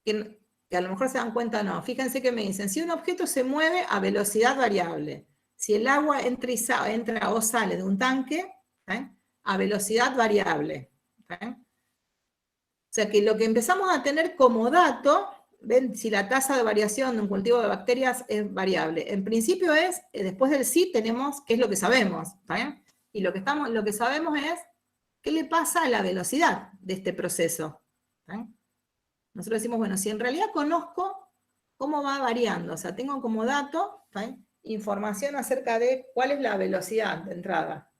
Que a lo mejor se dan cuenta, no. Fíjense que me dicen, si un objeto se mueve a velocidad variable, si el agua entra o sale de un tanque, ¿está?, a velocidad variable, ¿está? O sea que lo que empezamos a tener como dato, ven, si la tasa de variación de un cultivo de bacterias es variable. En principio es, después del sí tenemos qué es lo que sabemos, ¿está bien? Y lo que sabemos es qué le pasa a la velocidad de este proceso, ¿está bien? Nosotros decimos, bueno, si en realidad conozco cómo va variando, o sea, tengo como dato, ¿está bien?, información acerca de cuál es la velocidad de entrada.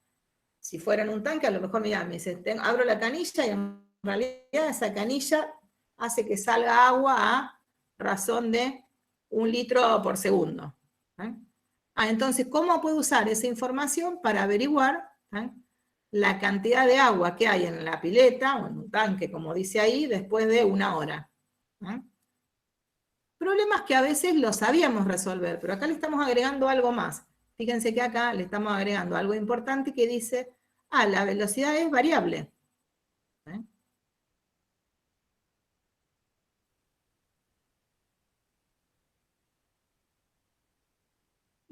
Si fuera en un tanque, a lo mejor, mirá, me dice, abro la canilla y en realidad esa canilla hace que salga agua a razón de 1 litro por segundo. ¿Eh? Entonces, ¿cómo puedo usar esa información para averiguar la cantidad de agua que hay en la pileta, o en un tanque, como dice ahí, después de 1 hora? Problemas que a veces los sabíamos resolver, pero acá le estamos agregando algo más. Fíjense que acá le estamos agregando algo importante que dice, la velocidad es variable.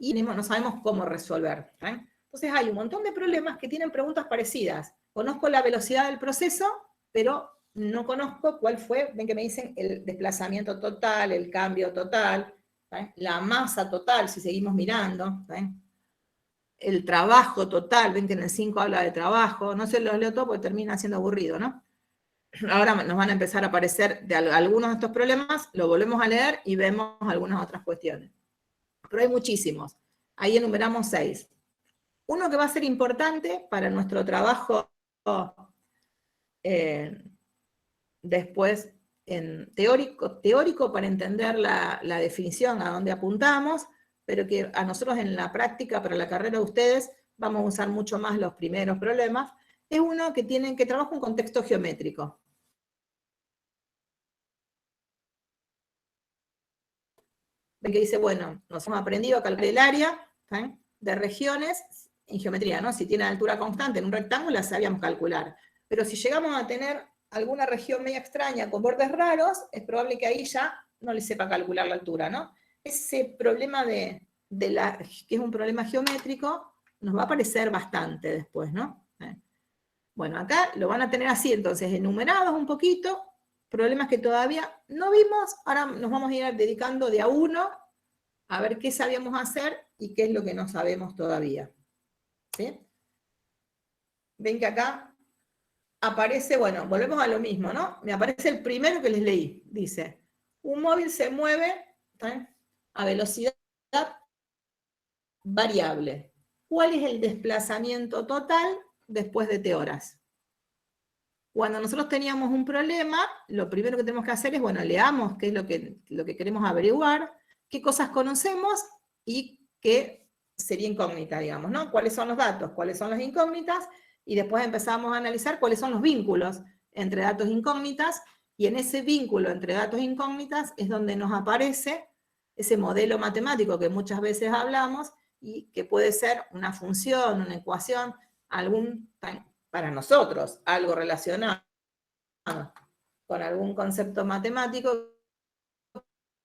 Y no sabemos cómo resolver. Entonces hay un montón de problemas que tienen preguntas parecidas. Conozco la velocidad del proceso, pero no conozco cuál fue, ven que me dicen el desplazamiento total, el cambio total, la masa total, si seguimos mirando, el trabajo total, ven que en el 5 habla de trabajo, no se los leo todo porque termina siendo aburrido, ¿no? Ahora nos van a empezar a aparecer de algunos de estos problemas, lo volvemos a leer y vemos algunas otras cuestiones. Pero hay muchísimos. Ahí enumeramos 6. Uno que va a ser importante para nuestro trabajo después en teórico para entender la definición, a dónde apuntamos, pero que a nosotros en la práctica, para la carrera de ustedes, vamos a usar mucho más los primeros problemas, es uno que trabaja un contexto geométrico. Ven que dice, bueno, nos hemos aprendido a calcular el área de regiones en geometría, ¿no? Si tiene altura constante en un rectángulo, la sabíamos calcular. Pero si llegamos a tener alguna región media extraña con bordes raros, es probable que ahí ya no le sepa calcular la altura, ¿no? Ese problema que es un problema geométrico, nos va a aparecer bastante después, ¿no? Bueno, acá lo van a tener así, entonces, enumerados un poquito, problemas que todavía no vimos, ahora nos vamos a ir dedicando de a uno a ver qué sabíamos hacer y qué es lo que no sabemos todavía. ¿Sí? Ven que acá aparece, bueno, volvemos a lo mismo, ¿no? Me aparece el primero que les leí, dice, un móvil se mueve a velocidad variable. ¿Cuál es el desplazamiento total después de t horas? Cuando nosotros teníamos un problema, lo primero que tenemos que hacer es, bueno, leamos qué es lo que queremos averiguar, qué cosas conocemos y qué sería incógnita, digamos, ¿no? ¿Cuáles son los datos? ¿Cuáles son las incógnitas? Y después empezamos a analizar cuáles son los vínculos entre datos e incógnitas, y en ese vínculo entre datos e incógnitas es donde nos aparece ese modelo matemático que muchas veces hablamos, y que puede ser una función, una ecuación, para nosotros, algo relacionado con algún concepto matemático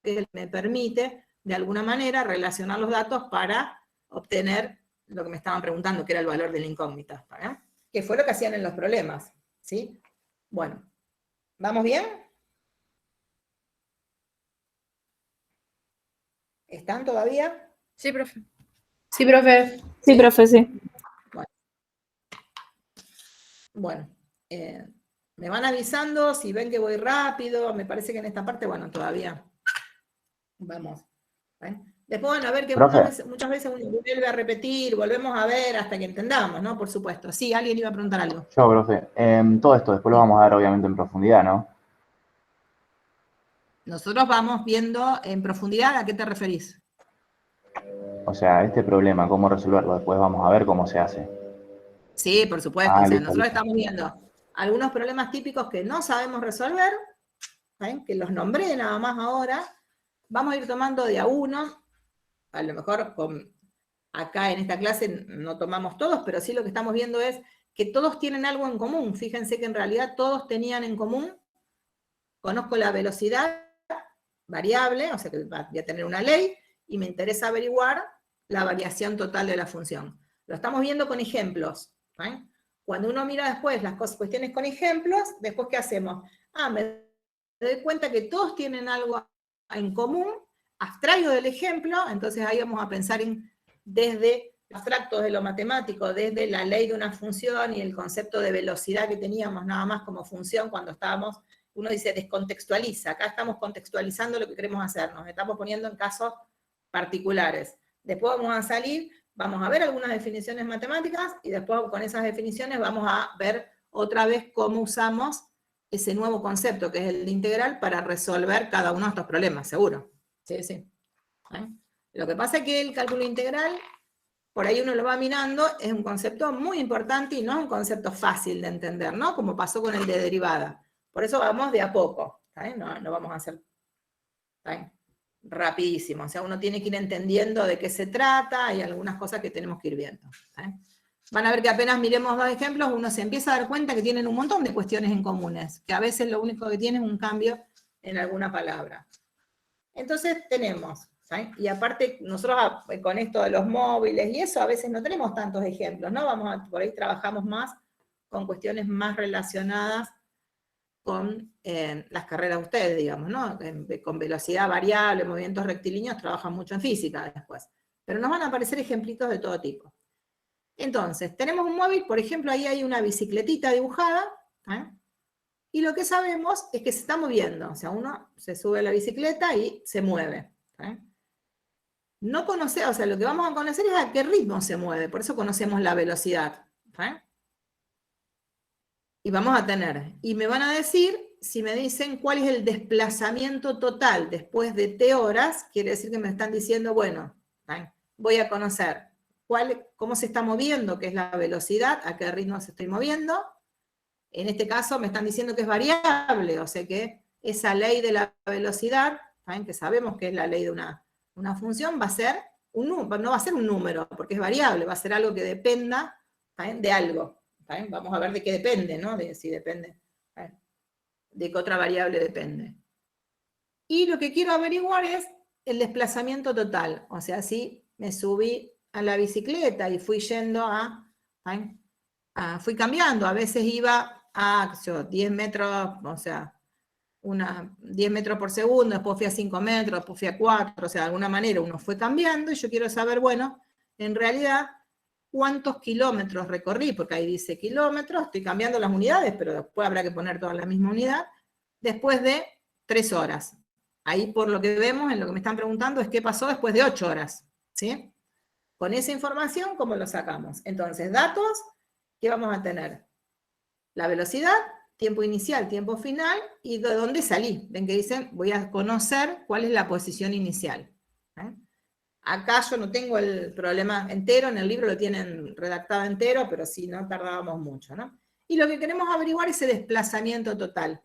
que me permite, de alguna manera, relacionar los datos para obtener lo que me estaban preguntando, que era el valor de la incógnita, ¿eh? Que fue lo que hacían en los problemas, ¿sí? Bueno, ¿vamos bien? ¿Están todavía? Sí, profe. Sí, profe. Sí, profe, sí. Bueno, me van avisando si ven que voy rápido. Me parece que en esta parte, bueno, todavía vamos. ¿Eh? Después van a ver que Profe. muchas veces uno vuelve a repetir, volvemos a ver hasta que entendamos, ¿no? Por supuesto. Sí, alguien iba a preguntar algo. Yo, profe. Todo esto después lo vamos a ver obviamente en profundidad, ¿no? Nosotros vamos viendo en profundidad. ¿A qué te referís? O sea, este problema, cómo resolverlo, después vamos a ver cómo se hace. Sí, por supuesto. Ah, O sea, listo, nosotros listo. estamos viendo algunos problemas típicos que no sabemos resolver, ¿eh? Que los nombré nada más ahora. Vamos a ir tomando de a uno. A lo mejor acá en esta clase no tomamos todos, pero sí lo que estamos viendo es que todos tienen algo en común. Fíjense que en realidad todos tenían en común. Conozco la velocidad variable, o sea que voy a tener una ley, y me interesa averiguar la variación total de la función. Lo estamos viendo con ejemplos. ¿Eh? Cuando uno mira después las cuestiones con ejemplos, después ¿qué hacemos? Me doy cuenta que todos tienen algo en común, abstraigo del ejemplo, entonces ahí vamos a pensar desde abstractos de lo matemático, desde la ley de una función y el concepto de velocidad que teníamos nada más como función cuando estábamos, uno dice descontextualiza, acá estamos contextualizando lo que queremos hacer, nos estamos poniendo en casos particulares. Después vamos a salir, vamos a ver algunas definiciones matemáticas, y después con esas definiciones vamos a ver otra vez cómo usamos ese nuevo concepto que es el de integral para resolver cada uno de estos problemas, seguro. Sí, sí. ¿Eh? Lo que pasa es que el cálculo integral, por ahí uno lo va mirando, es un concepto muy importante y no es un concepto fácil de entender, ¿no? Como pasó con el de derivada. Por eso vamos de a poco, ¿eh? No vamos a hacer rapidísimo. O sea, uno tiene que ir entendiendo de qué se trata, hay algunas cosas que tenemos que ir viendo. ¿Eh? Van a ver que apenas miremos dos ejemplos, uno se empieza a dar cuenta que tienen un montón de cuestiones en comunes, que a veces lo único que tienen es un cambio en alguna palabra. Entonces tenemos, ¿sí? Y aparte nosotros con esto de los móviles y eso a veces no tenemos tantos ejemplos, ¿no? Por ahí trabajamos más con cuestiones más relacionadas con las carreras de ustedes, digamos, ¿no? Con velocidad variable, movimientos rectilíneos, trabajan mucho en física después. Pero nos van a aparecer ejemplitos de todo tipo. Entonces, tenemos un móvil, por ejemplo, ahí hay una bicicletita dibujada, ¿eh? Y lo que sabemos es que se está moviendo, o sea, uno se sube a la bicicleta y se mueve. ¿Eh? No conoce, o sea, lo que vamos a conocer es a qué ritmo se mueve, por eso conocemos la velocidad. ¿Eh? Y vamos a tener, y me van a decir, si me dicen cuál es el desplazamiento total después de t horas, quiere decir que me están diciendo, bueno, ¿eh? Voy a conocer cómo se está moviendo, qué es la velocidad, a qué ritmo se estoy moviendo. En este caso me están diciendo que es variable, o sea que esa ley de la velocidad, ¿saben? Que sabemos que es la ley de una función, va a ser no va a ser un número, porque es variable, va a ser algo que dependa, ¿saben? De algo. ¿Saben? Vamos a ver de qué depende, ¿no? De si depende, ¿saben? De qué otra variable depende. Y lo que quiero averiguar es el desplazamiento total, o sea, si me subí a la bicicleta y fui yendo ¿saben? Fui cambiando, a veces iba a 10 metros, o sea, 10 metros por segundo, después fui a 5 metros, después fui a 4, o sea, de alguna manera uno fue cambiando, y yo quiero saber, bueno, en realidad, cuántos kilómetros recorrí, porque ahí dice kilómetros, estoy cambiando las unidades, pero después habrá que poner toda la misma unidad, después de 3 horas. Ahí por lo que vemos, en lo que me están preguntando, es qué pasó después de 8 horas, ¿sí? Con esa información, ¿cómo lo sacamos? Entonces, datos, ¿qué vamos a tener? La velocidad, tiempo inicial, tiempo final, y de dónde salí. Ven que dicen, voy a conocer cuál es la posición inicial. ¿Eh? Acá yo no tengo el problema entero, en el libro lo tienen redactado entero, pero sí, no tardábamos mucho, ¿no? Y lo que queremos averiguar es el desplazamiento total.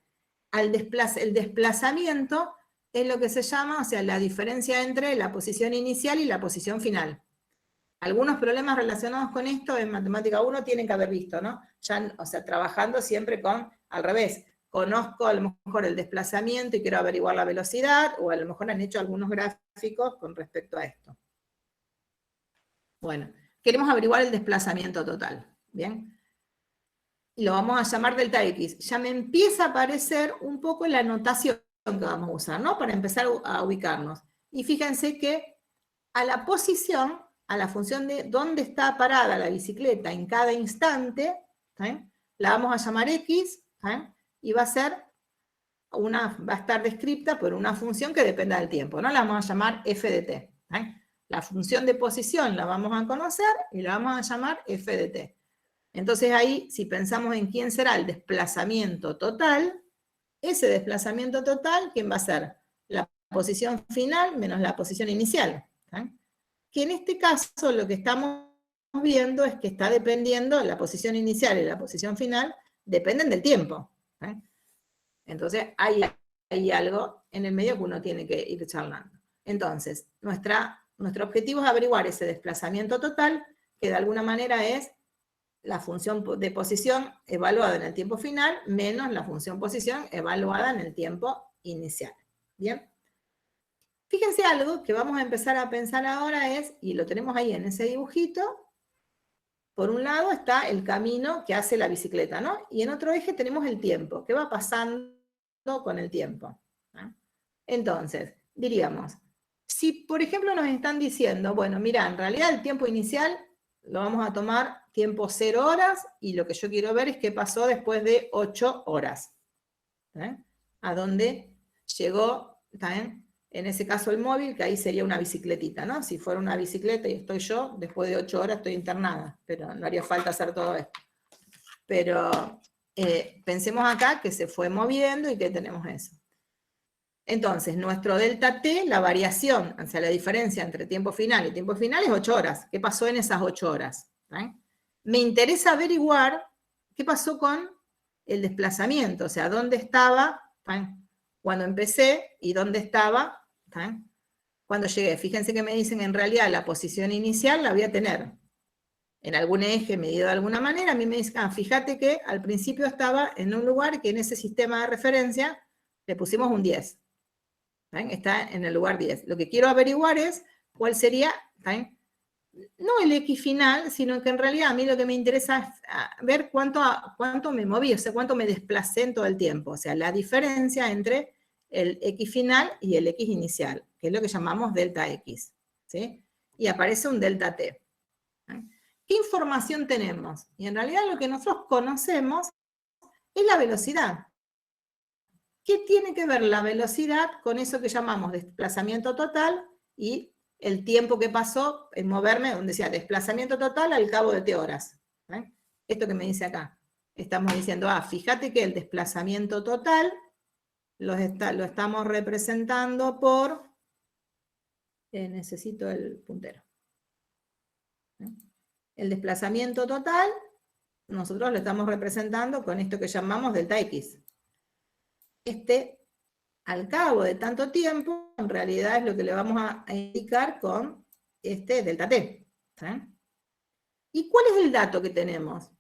El desplazamiento es lo que se llama, o sea, la diferencia entre la posición inicial y la posición final. Algunos problemas relacionados con esto en Matemática 1 tienen que haber visto, ¿no? Ya, o sea, trabajando siempre con, al revés, conozco a lo mejor el desplazamiento y quiero averiguar la velocidad, o a lo mejor han hecho algunos gráficos con respecto a esto. Bueno, queremos averiguar el desplazamiento total, ¿bien? Y lo vamos a llamar delta X. Ya me empieza a aparecer un poco la notación que vamos a usar, ¿no? Para empezar a ubicarnos. Y fíjense que a la posición, a la función de dónde está parada la bicicleta en cada instante, ¿sí? La vamos a llamar X, ¿sí? Y va a estar descrita por una función que dependa del tiempo, ¿no? La vamos a llamar f de t. ¿Sí? La función de posición la vamos a conocer y la vamos a llamar f de t. Entonces ahí, si pensamos en quién será el desplazamiento total, ese desplazamiento total, ¿quién va a ser? La posición final menos la posición inicial. ¿Sí? Que en este caso lo que estamos viendo es que está dependiendo, la posición inicial y la posición final dependen del tiempo. ¿Sí? Entonces hay algo en el medio que uno tiene que ir charlando. Entonces, nuestro objetivo es averiguar ese desplazamiento total, que de alguna manera es la función de posición evaluada en el tiempo final menos la función posición evaluada en el tiempo inicial. ¿Bien? Fíjense algo que vamos a empezar a pensar ahora es, y lo tenemos ahí en ese dibujito, por un lado está el camino que hace la bicicleta, ¿no? Y en otro eje tenemos el tiempo, que va pasando con el tiempo. ¿No? Entonces, diríamos, si por ejemplo nos están diciendo, bueno, mira, en realidad el tiempo inicial lo vamos a tomar tiempo 0 horas, y lo que yo quiero ver es qué pasó después de 8 horas. ¿Sí? A dónde llegó, ¿sí? En ese caso el móvil, que ahí sería una bicicletita, ¿no? Si fuera una bicicleta y estoy yo, después de 8 horas estoy internada, pero no haría falta hacer todo esto. Pero pensemos acá que se fue moviendo y que tenemos eso. Entonces, nuestro delta t, la variación, o sea, la diferencia entre tiempo final y tiempo final es 8 horas. ¿Qué pasó en esas 8 horas? ¿Sí? Me interesa averiguar qué pasó con el desplazamiento, o sea, dónde estaba, ¿sí? Cuando empecé y dónde estaba, ¿sí? Cuando llegué. Fíjense que me dicen en realidad la posición inicial la voy a tener en algún eje medido de alguna manera. A mí me dicen, fíjate que al principio estaba en un lugar que en ese sistema de referencia le pusimos un 10. ¿Sí? Está en el lugar 10. Lo que quiero averiguar es cuál sería, ¿sí? No el X final, sino que en realidad a mí lo que me interesa es ver cuánto me moví, o sea, cuánto me desplacé en todo el tiempo. O sea, la diferencia entre el X final y el X inicial, que es lo que llamamos delta X. ¿Sí? Y aparece un delta T. ¿Sí? ¿Qué información tenemos? Y en realidad lo que nosotros conocemos es la velocidad. ¿Qué tiene que ver la velocidad con eso que llamamos desplazamiento total y el tiempo que pasó en moverme, donde decía desplazamiento total al cabo de t horas? ¿Eh? Esto que me dice acá. Estamos diciendo, fíjate que el desplazamiento total lo estamos representando por... necesito el puntero. El desplazamiento total, nosotros lo estamos representando con esto que llamamos delta X. Al cabo de tanto tiempo, en realidad es lo que le vamos a indicar con este delta t. ¿Sí? ¿Y cuál es el dato que tenemos?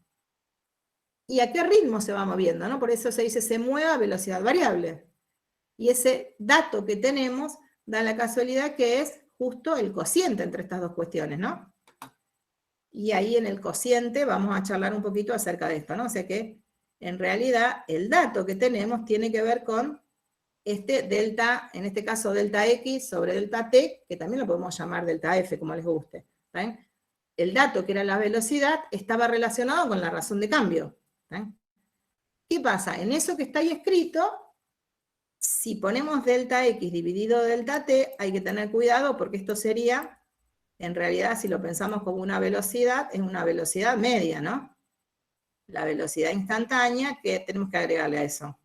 ¿Y a qué ritmo se va moviendo? ¿No? Por eso se dice se mueve a velocidad variable. Y ese dato que tenemos da la casualidad que es justo el cociente entre estas dos cuestiones, ¿no? Y ahí en el cociente vamos a charlar un poquito acerca de esto, ¿no? O sea que en realidad el dato que tenemos tiene que ver con este delta, en este caso delta X sobre delta T, que también lo podemos llamar delta F, como les guste. ¿Saben? El dato que era la velocidad estaba relacionado con la razón de cambio. ¿Saben? ¿Qué pasa? En eso que está ahí escrito, si ponemos delta X dividido delta T, hay que tener cuidado porque esto sería, en realidad si lo pensamos como una velocidad, es una velocidad media, ¿no? La velocidad instantánea, que tenemos que agregarle a eso.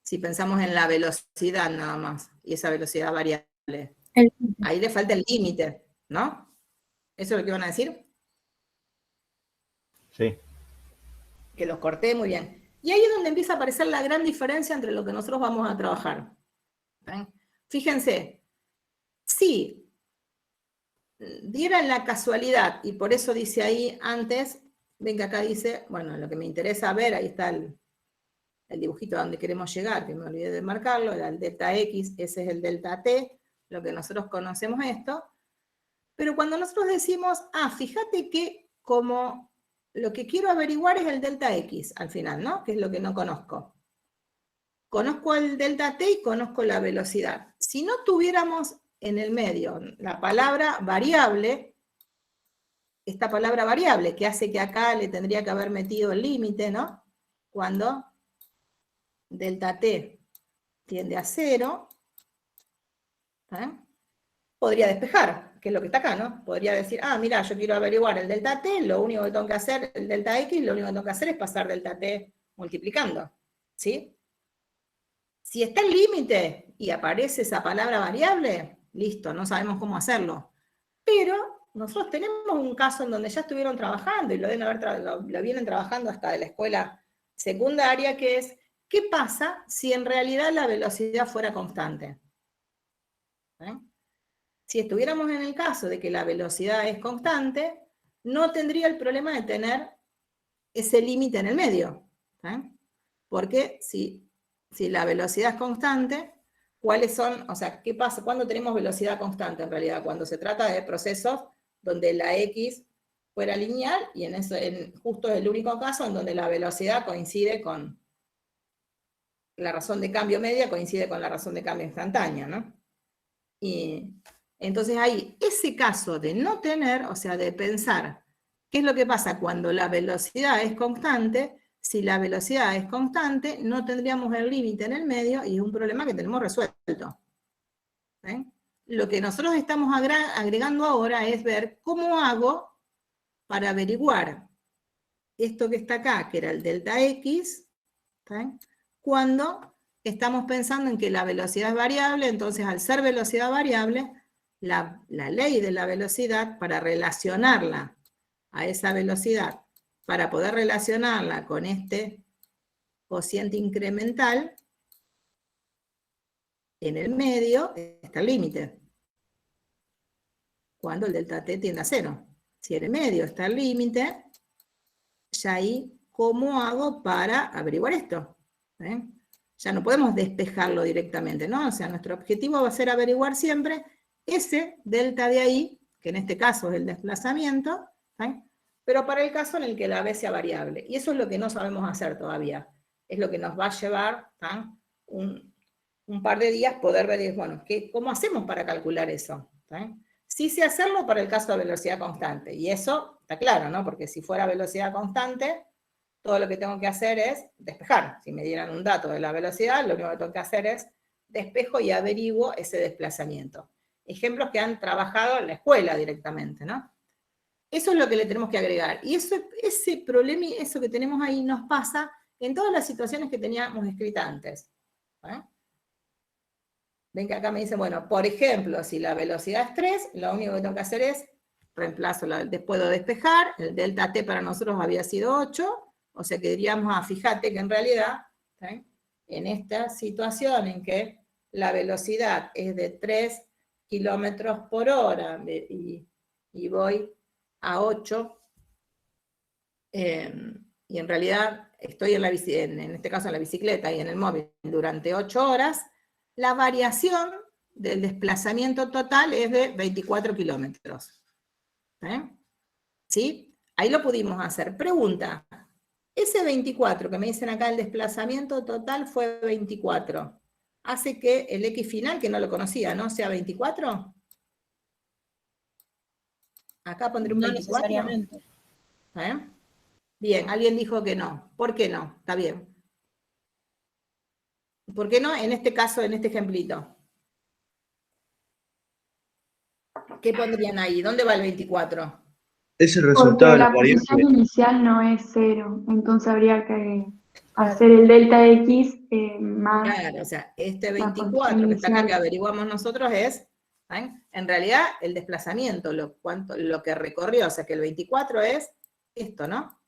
Si pensamos en la velocidad nada más, y esa velocidad variable. Ahí le falta el límite, ¿no? ¿Eso es lo que van a decir? Sí. Que los corté muy bien. Y ahí es donde empieza a aparecer la gran diferencia entre lo que nosotros vamos a trabajar. ¿Ven? Fíjense, si diera la casualidad, y por eso dice ahí antes, ven que acá dice, bueno, lo que me interesa ver, ahí está el dibujito a donde queremos llegar, que me olvidé de marcarlo, era el delta X, ese es el delta T, lo que nosotros conocemos esto. Pero cuando nosotros decimos, fíjate que como lo que quiero averiguar es el delta X al final, ¿no? Que es lo que no conozco. Conozco el delta T y conozco la velocidad. Si no tuviéramos en el medio la palabra variable, esta palabra variable, que hace que acá le tendría que haber metido el límite, ¿no? Cuando delta T tiende a 0, podría despejar, que es lo que está acá, ¿no? Podría decir, mira, yo quiero averiguar el delta T, lo único que tengo que hacer, el delta X, lo único que tengo que hacer es pasar delta T multiplicando, ¿sí? Si está el límite y aparece esa palabra variable, listo, no sabemos cómo hacerlo. Pero nosotros tenemos un caso en donde ya estuvieron trabajando, y lo vienen trabajando hasta de la escuela secundaria, que es, ¿qué pasa si en realidad la velocidad fuera constante? Si estuviéramos en el caso de que la velocidad es constante, no tendría el problema de tener ese límite en el medio. Porque si la velocidad es constante, ¿cuáles son? O sea, ¿qué pasa? ¿Cuándo tenemos velocidad constante en realidad? Cuando se trata de procesos donde la X fuera lineal, y justo es el único caso en donde la velocidad coincide con la razón de cambio media, coincide con la razón de cambio instantánea, ¿no? Y entonces ahí, ese caso de no tener, o sea, de pensar, ¿qué es lo que pasa cuando la velocidad es constante? Si la velocidad es constante, no tendríamos el límite en el medio y es un problema que tenemos resuelto. Lo que nosotros estamos agregando ahora es ver cómo hago para averiguar esto que está acá, que era el delta X, cuando estamos pensando en que la velocidad es variable. Entonces al ser velocidad variable, la ley de la velocidad, para relacionarla a esa velocidad, para poder relacionarla con este cociente incremental, en el medio está el límite. Cuando el delta T tiende a 0. Si en el medio está el límite, ya ahí, ¿cómo hago para averiguar esto? Ya no podemos despejarlo directamente, ¿no? O sea, nuestro objetivo va a ser averiguar siempre ese delta de ahí, que en este caso es el desplazamiento, pero para el caso en el que la B sea variable. Y eso es lo que no sabemos hacer todavía. Es lo que nos va a llevar un par de días poder ver, bueno, ¿cómo hacemos para calcular eso? Sí sé hacerlo para el caso de velocidad constante. Y eso está claro, ¿no? Porque si fuera velocidad constante, todo lo que tengo que hacer es despejar. Si me dieran un dato de la velocidad, lo único que tengo que hacer es despejo y averiguo ese desplazamiento. Ejemplos que han trabajado en la escuela directamente, ¿no? Eso es lo que le tenemos que agregar. Y ese problema, eso que tenemos ahí, nos pasa en todas las situaciones que teníamos escritas antes. Ven que acá me dicen, bueno, por ejemplo, si la velocidad es 3, lo único que tengo que hacer es reemplazo, puedo despejar, el delta T para nosotros había sido 8, o sea que diríamos, fíjate que en realidad, en esta situación en que la velocidad es de 3 kilómetros por hora y voy a 8, y en realidad estoy en este caso en la bicicleta y en el móvil durante 8 horas, la variación del desplazamiento total es de 24 kilómetros. ¿Sí? Ahí lo pudimos hacer. Pregunta, ese 24 que me dicen acá, el desplazamiento total fue 24. ¿Hace que el X final, que no lo conocía, no sea 24? Acá pondré un 24. No necesariamente. Bien, alguien dijo que no. ¿Por qué no? Está bien. ¿Por qué no? En este caso, en este ejemplito. ¿Qué pondrían ahí? ¿Dónde va el 24? Es el resultado de la variable. Porque la posición inicial no es 0, entonces habría que hacer el delta X más... Claro, o sea, este 24 que está acá que averiguamos nosotros es ¿saben? En realidad, el desplazamiento, lo que recorrió, o sea que el 24 es esto, ¿no?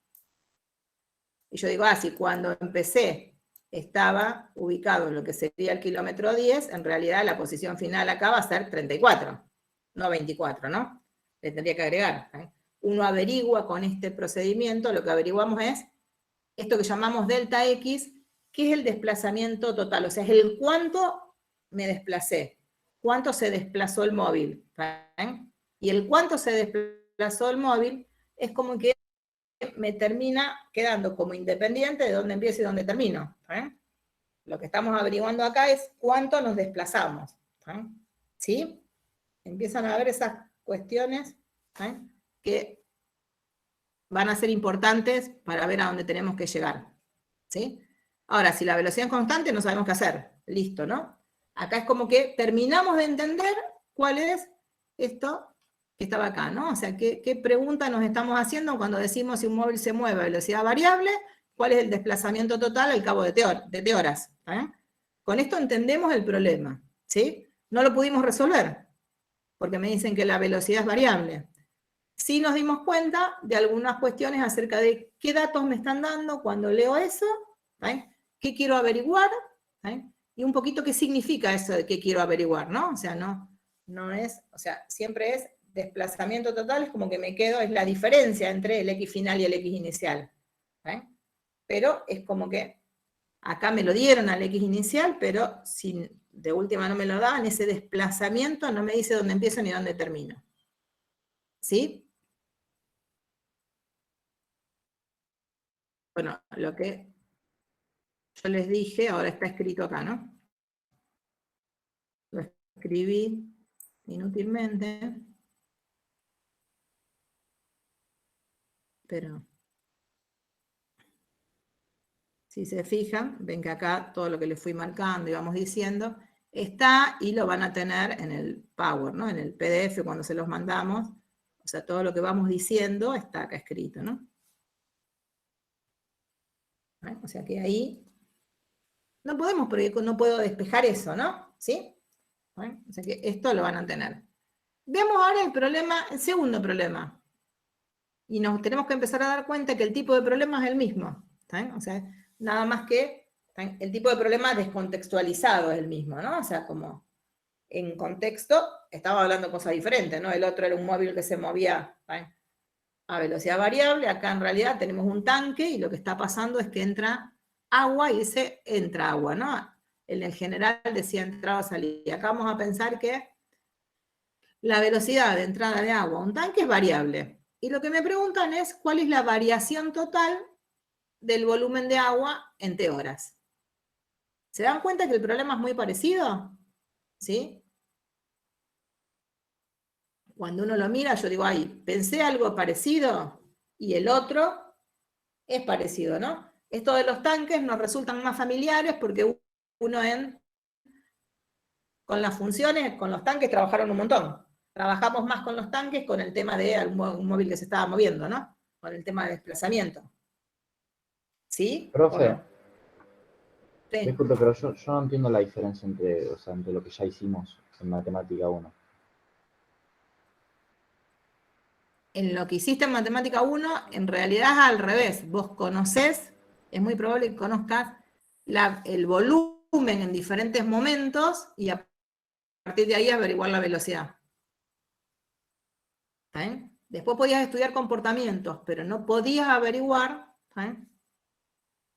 Y yo digo, si cuando empecé estaba ubicado en lo que sería el kilómetro 10, en realidad la posición final acá va a ser 34, no 24, ¿no? Le tendría que agregar. Uno averigua con este procedimiento, lo que averiguamos es esto que llamamos delta X, que es el desplazamiento total, o sea, es el cuánto me desplacé, cuánto se desplazó el móvil. ¿Saben? Y el cuánto se desplazó el móvil es como que me termina quedando como independiente de dónde empiezo y dónde termino. ¿Saben? Lo que estamos averiguando acá es cuánto nos desplazamos. ¿Saben? ¿Sí? Empiezan a ver esas cuestiones, ¿saben? Que van a ser importantes para ver a dónde tenemos que llegar. ¿Sí? Ahora, si la velocidad es constante, no sabemos qué hacer. Listo, ¿no? Acá es como que terminamos de entender cuál es esto que estaba acá, ¿no? O sea, ¿qué pregunta nos estamos haciendo cuando decimos si un móvil se mueve a velocidad variable? ¿Cuál es el desplazamiento total al cabo de horas? Con esto entendemos el problema, ¿sí? No lo pudimos resolver, porque me dicen que la velocidad es variable. Sí nos dimos cuenta de algunas cuestiones acerca de qué datos me están dando cuando leo eso, qué quiero averiguar, y un poquito qué significa eso de qué quiero averiguar, ¿no? O sea, no es, o sea, siempre es desplazamiento total, es como que me quedo, es la diferencia entre el X final y el X inicial. Pero es como que acá me lo dieron al X inicial, pero si de última no me lo daban, ese desplazamiento no me dice dónde empiezo ni dónde termino. ¿Sí? Bueno, lo que yo les dije, ahora está escrito acá, ¿no? Lo escribí inútilmente, pero si se fijan, ven que acá todo lo que les fui marcando y vamos diciendo, está y lo van a tener en el Power, ¿no? En el PDF cuando se los mandamos, o sea, todo lo que vamos diciendo está acá escrito, ¿no? O sea que ahí no podemos, porque no puedo despejar eso, ¿no? ¿Sí? O sea que esto lo van a tener. Veamos ahora el problema, el segundo problema. Y nos tenemos que empezar a dar cuenta que el tipo de problema es el mismo. ¿Saben? O sea, nada más que el tipo de problema descontextualizado es el mismo, ¿no? O sea, como en contexto estaba hablando de cosas diferentes, ¿no? El otro era un móvil que se movía, ¿saben?, a velocidad variable. Acá en realidad tenemos un tanque y lo que está pasando es que entra agua y dice entra agua, ¿no? En el general decía entrada o salida. Acá vamos a pensar que la velocidad de entrada de agua a un tanque es variable. Y lo que me preguntan es cuál es la variación total del volumen de agua en T horas. ¿Se dan cuenta que el problema es muy parecido? ¿Sí? Cuando uno lo mira, yo digo, pensé algo parecido y el otro es parecido, ¿no? Esto de los tanques nos resultan más familiares porque uno con las funciones, con los tanques trabajaron un montón. Trabajamos más con los tanques con el tema de un móvil que se estaba moviendo, ¿no? Con el tema de desplazamiento. ¿Sí? Profe, Sí. disculpe, pero yo no entiendo la diferencia entre lo que ya hicimos en Matemática 1. En lo que hiciste en Matemática 1, en realidad es al revés. Vos conocés, es muy probable que conozcas el volumen en diferentes momentos y a partir de ahí averiguar la velocidad. ¿Saben? Después podías estudiar comportamientos, pero no podías averiguar, ¿saben?,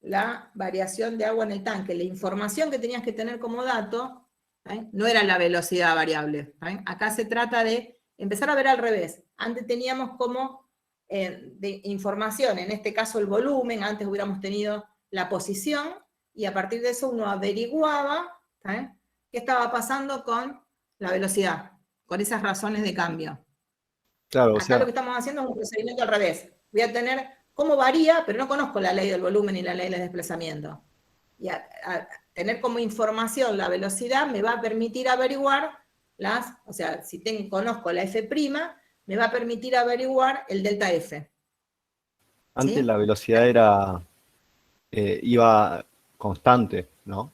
la variación de agua en el tanque. La información que tenías que tener como dato, ¿saben?, no era la velocidad variable. ¿Saben? Acá se trata de empezar a ver al revés. Antes teníamos como de información, en este caso el volumen, antes hubiéramos tenido la posición, y a partir de eso uno averiguaba, ¿saben?, qué estaba pasando con la velocidad, con esas razones de cambio. Claro, o Acá sea, lo que estamos haciendo es un procedimiento al revés. Voy a tener cómo varía, pero no conozco la ley del volumen y la ley del desplazamiento. Y a tener como información la velocidad me va a permitir averiguar o sea, si conozco la F', me va a permitir averiguar el delta F. antes ¿Sí? la velocidad iba constante, ¿no?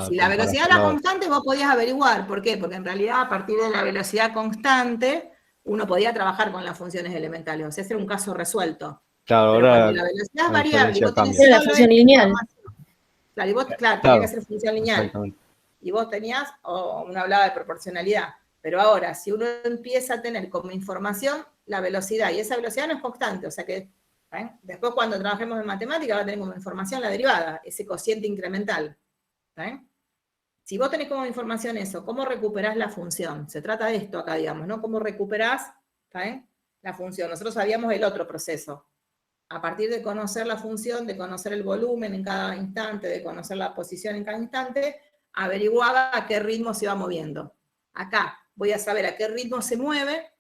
Si la velocidad era constante, vos podías averiguar. ¿Por qué? Porque en realidad, a partir de la velocidad constante, uno podía trabajar con las funciones elementales. O sea, ese era un caso resuelto. Claro, Pero ahora cuando la velocidad es la variable y diferencia vos tenés cambia. Era la solo función esta lineal. información. Claro, y vos, claro, tenías Claro, que hacer función lineal. exactamente. Y vos tenías, o uno hablaba de proporcionalidad. Pero ahora, si uno empieza a tener como información la velocidad, y esa velocidad no es constante, o sea que después cuando trabajemos en matemática va a tener como información la derivada, ese cociente incremental. Si vos tenés como información eso, ¿cómo recuperás la función? Se trata de esto acá, digamos, ¿no? ¿Cómo recuperás la función? Nosotros sabíamos el otro proceso. A partir de conocer la función, de conocer el volumen en cada instante, de conocer la posición en cada instante, averiguaba a qué ritmo se iba moviendo. Acá voy a saber a qué ritmo se mueve,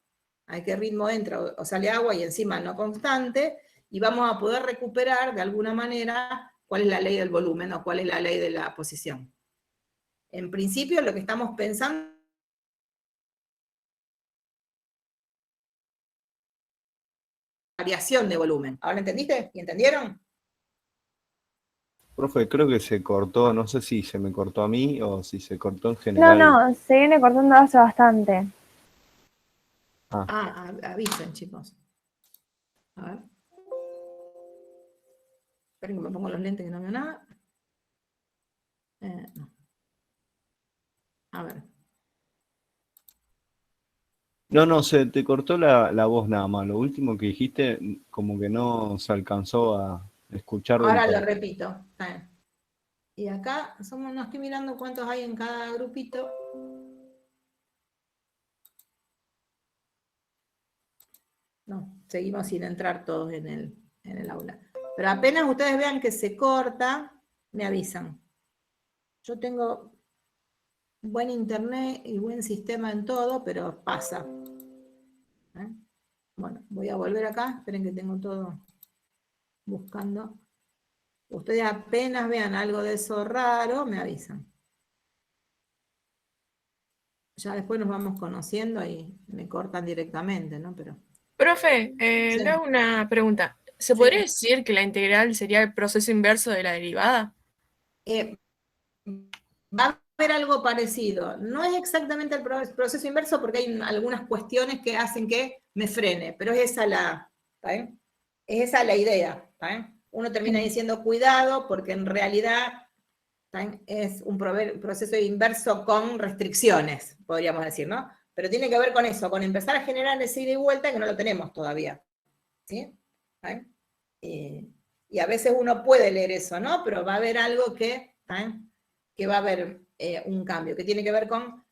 a qué ritmo entra o sale agua y encima no constante, y vamos a poder recuperar de alguna manera cuál es la ley del volumen o cuál es la ley de la posición. En principio lo que estamos pensando es variación de volumen. ¿Ahora entendiste? ¿Y entendieron? Profe, creo que se cortó, no sé si se me cortó a mí o si se cortó en No, general. no, se viene cortando hace bastante. Avisen, chicos. A ver. Esperen que me pongo los lentes que no veo nada. No. A ver. No, se te cortó la voz nada más. Lo último que dijiste como que no se alcanzó a escuchar del Ahora todo. lo repito. Y acá no estoy mirando cuántos hay en cada grupito. No, seguimos sin entrar todos en el aula. Pero apenas ustedes vean que se corta, me avisan. Yo tengo buen internet y buen sistema en todo, pero pasa. Bueno, voy a volver acá. Esperen que tengo todo buscando. Ustedes apenas vean algo de eso raro, me avisan. Ya después nos vamos conociendo y me cortan directamente, ¿no? Pero... Profe, Sí. le hago una pregunta. ¿Se podría decir que la integral sería el proceso inverso de la derivada? Va a haber algo parecido. No es exactamente el proceso inverso porque hay algunas cuestiones que hacen que me frene, pero es esa es esa la idea. Uno termina diciendo cuidado porque en realidad es un proceso inverso con restricciones, podríamos decir, ¿no? Pero tiene que ver con eso, con empezar a generar ese ida y vuelta que no lo tenemos todavía. ¿Sí? Y a veces uno puede leer eso, ¿no? Pero va a haber algo que va a haber un cambio, que tiene que ver con,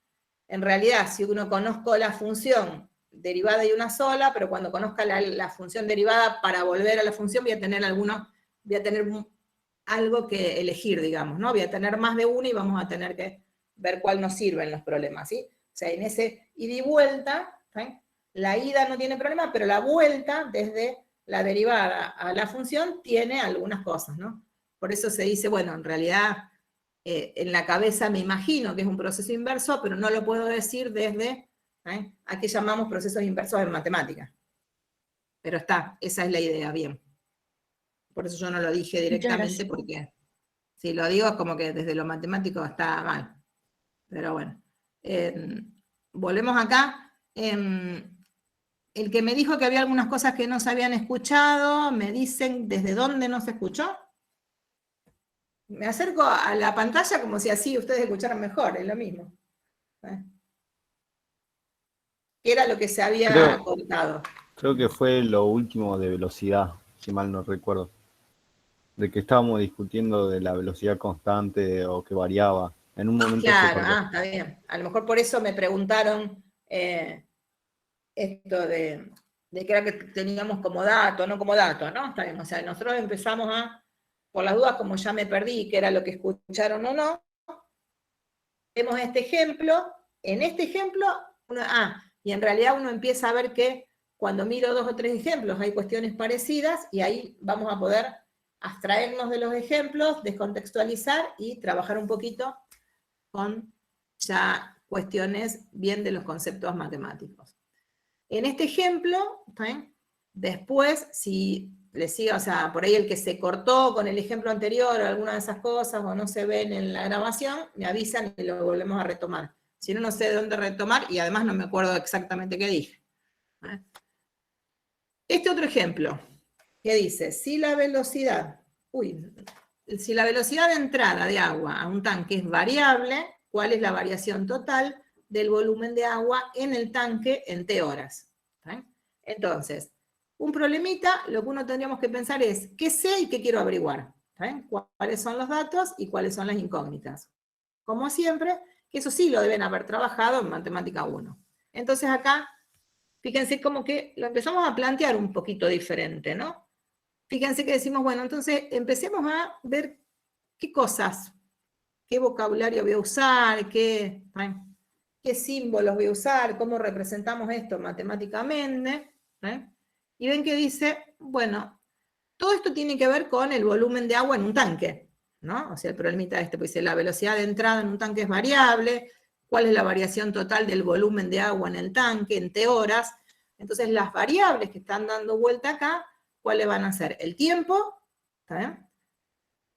en realidad, si uno conozco la función derivada de una sola, pero cuando conozca la función derivada para volver a la función voy a tener algo que elegir, digamos, ¿no? Voy a tener más de una y vamos a tener que ver cuál nos sirve en los problemas, ¿sí? O sea, en ese ida y vuelta, la ida no tiene problema, pero la vuelta desde la derivada a la función tiene algunas cosas, ¿no? Por eso se dice, bueno, en realidad en la cabeza me imagino que es un proceso inverso, pero no lo puedo decir desde a qué llamamos procesos inversos en matemáticas. Pero está, esa es la idea, bien. Por eso yo no lo dije directamente, porque si lo digo es como que desde lo matemático está mal. Pero bueno. Volvemos acá. El que me dijo que había algunas cosas que no se habían escuchado, me dicen desde dónde no se escuchó. Me acerco a la pantalla como si así ustedes escucharan mejor, es lo mismo. ¿Qué era lo que se había contado? Creo que fue lo último de velocidad, si mal no recuerdo. De que estábamos discutiendo de la velocidad constante o que variaba. En un momento Claro, está bien. A lo mejor por eso me preguntaron esto de que era que teníamos como dato, no como dato, ¿no? Está bien. O sea, nosotros empezamos por las dudas, como ya me perdí, que era lo que escucharon o no, vemos este ejemplo. En este ejemplo, y en realidad uno empieza a ver que cuando miro 2 o 3 ejemplos hay cuestiones parecidas y ahí vamos a poder abstraernos de los ejemplos, descontextualizar y trabajar un poquito con ya cuestiones bien de los conceptos matemáticos. En este ejemplo, después, si les siga, o sea, por ahí el que se cortó con el ejemplo anterior o alguna de esas cosas o no se ven en la grabación, me avisan y lo volvemos a retomar. Si no, no sé de dónde retomar y además no me acuerdo exactamente qué dije. Este otro ejemplo, que dice, si la velocidad de entrada de agua a un tanque es variable, ¿cuál es la variación total del volumen de agua en el tanque en T horas? Entonces, un problemita, lo que uno tendríamos que pensar es, ¿qué sé y qué quiero averiguar? ¿Cuáles son los datos y cuáles son las incógnitas? Como siempre, que eso sí lo deben haber trabajado en Matemática 1. Entonces acá, fíjense como que lo empezamos a plantear un poquito diferente, ¿no? Fíjense que decimos, bueno, entonces empecemos a ver qué cosas, qué vocabulario voy a usar, qué símbolos voy a usar, cómo representamos esto matemáticamente. Y ven que dice, bueno, todo esto tiene que ver con el volumen de agua en un tanque, ¿no? O sea, el problemita este, pues dice, la velocidad de entrada en un tanque es variable, cuál es la variación total del volumen de agua en el tanque en T horas. Entonces, las variables que están dando vuelta acá, ¿cuáles van a ser? El tiempo, ¿está bien?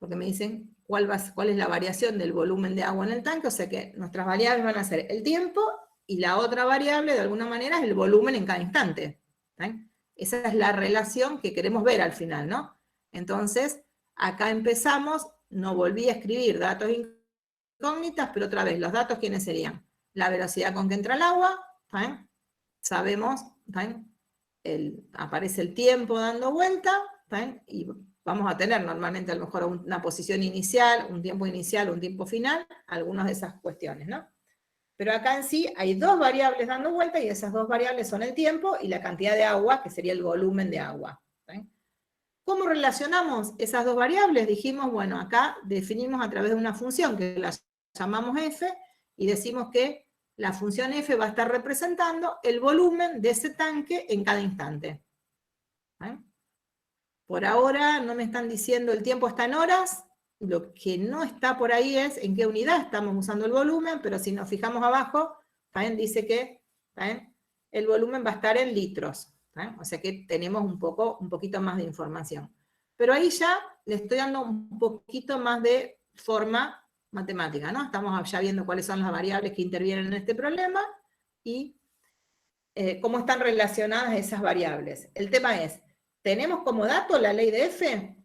Porque me dicen cuál es la variación del volumen de agua en el tanque, o sea que nuestras variables van a ser el tiempo, y la otra variable, de alguna manera, es el volumen en cada instante. ¿Está bien? Esa es la relación que queremos ver al final, ¿no? Entonces, acá empezamos, no volví a escribir datos incógnitas, pero otra vez, los datos, ¿quiénes serían? La velocidad con que entra el agua, ¿está bien? Sabemos, ¿está bien? Aparece el tiempo dando vuelta, ¿está bien? Y vamos a tener normalmente a lo mejor una posición inicial, un tiempo final, algunas de esas cuestiones, ¿no? Pero acá en sí hay dos variables dando vuelta, y esas dos variables son el tiempo y la cantidad de agua, que sería el volumen de agua. ¿Sí? ¿Cómo relacionamos esas dos variables? Dijimos, bueno, acá definimos a través de una función que la llamamos f, y decimos que la función f va a estar representando el volumen de ese tanque en cada instante. ¿Sí? Por ahora no me están diciendo el tiempo está en horas. Lo que no está por ahí es en qué unidad estamos usando el volumen, pero si nos fijamos abajo, ¿también dice que ¿también? El volumen va a estar en litros. ¿también? O sea que tenemos un poquito más de información. Pero ahí ya le estoy dando un poquito más de forma matemática, ¿no? Estamos ya viendo cuáles son las variables que intervienen en este problema y cómo están relacionadas esas variables. El tema es, ¿tenemos como dato la ley de F?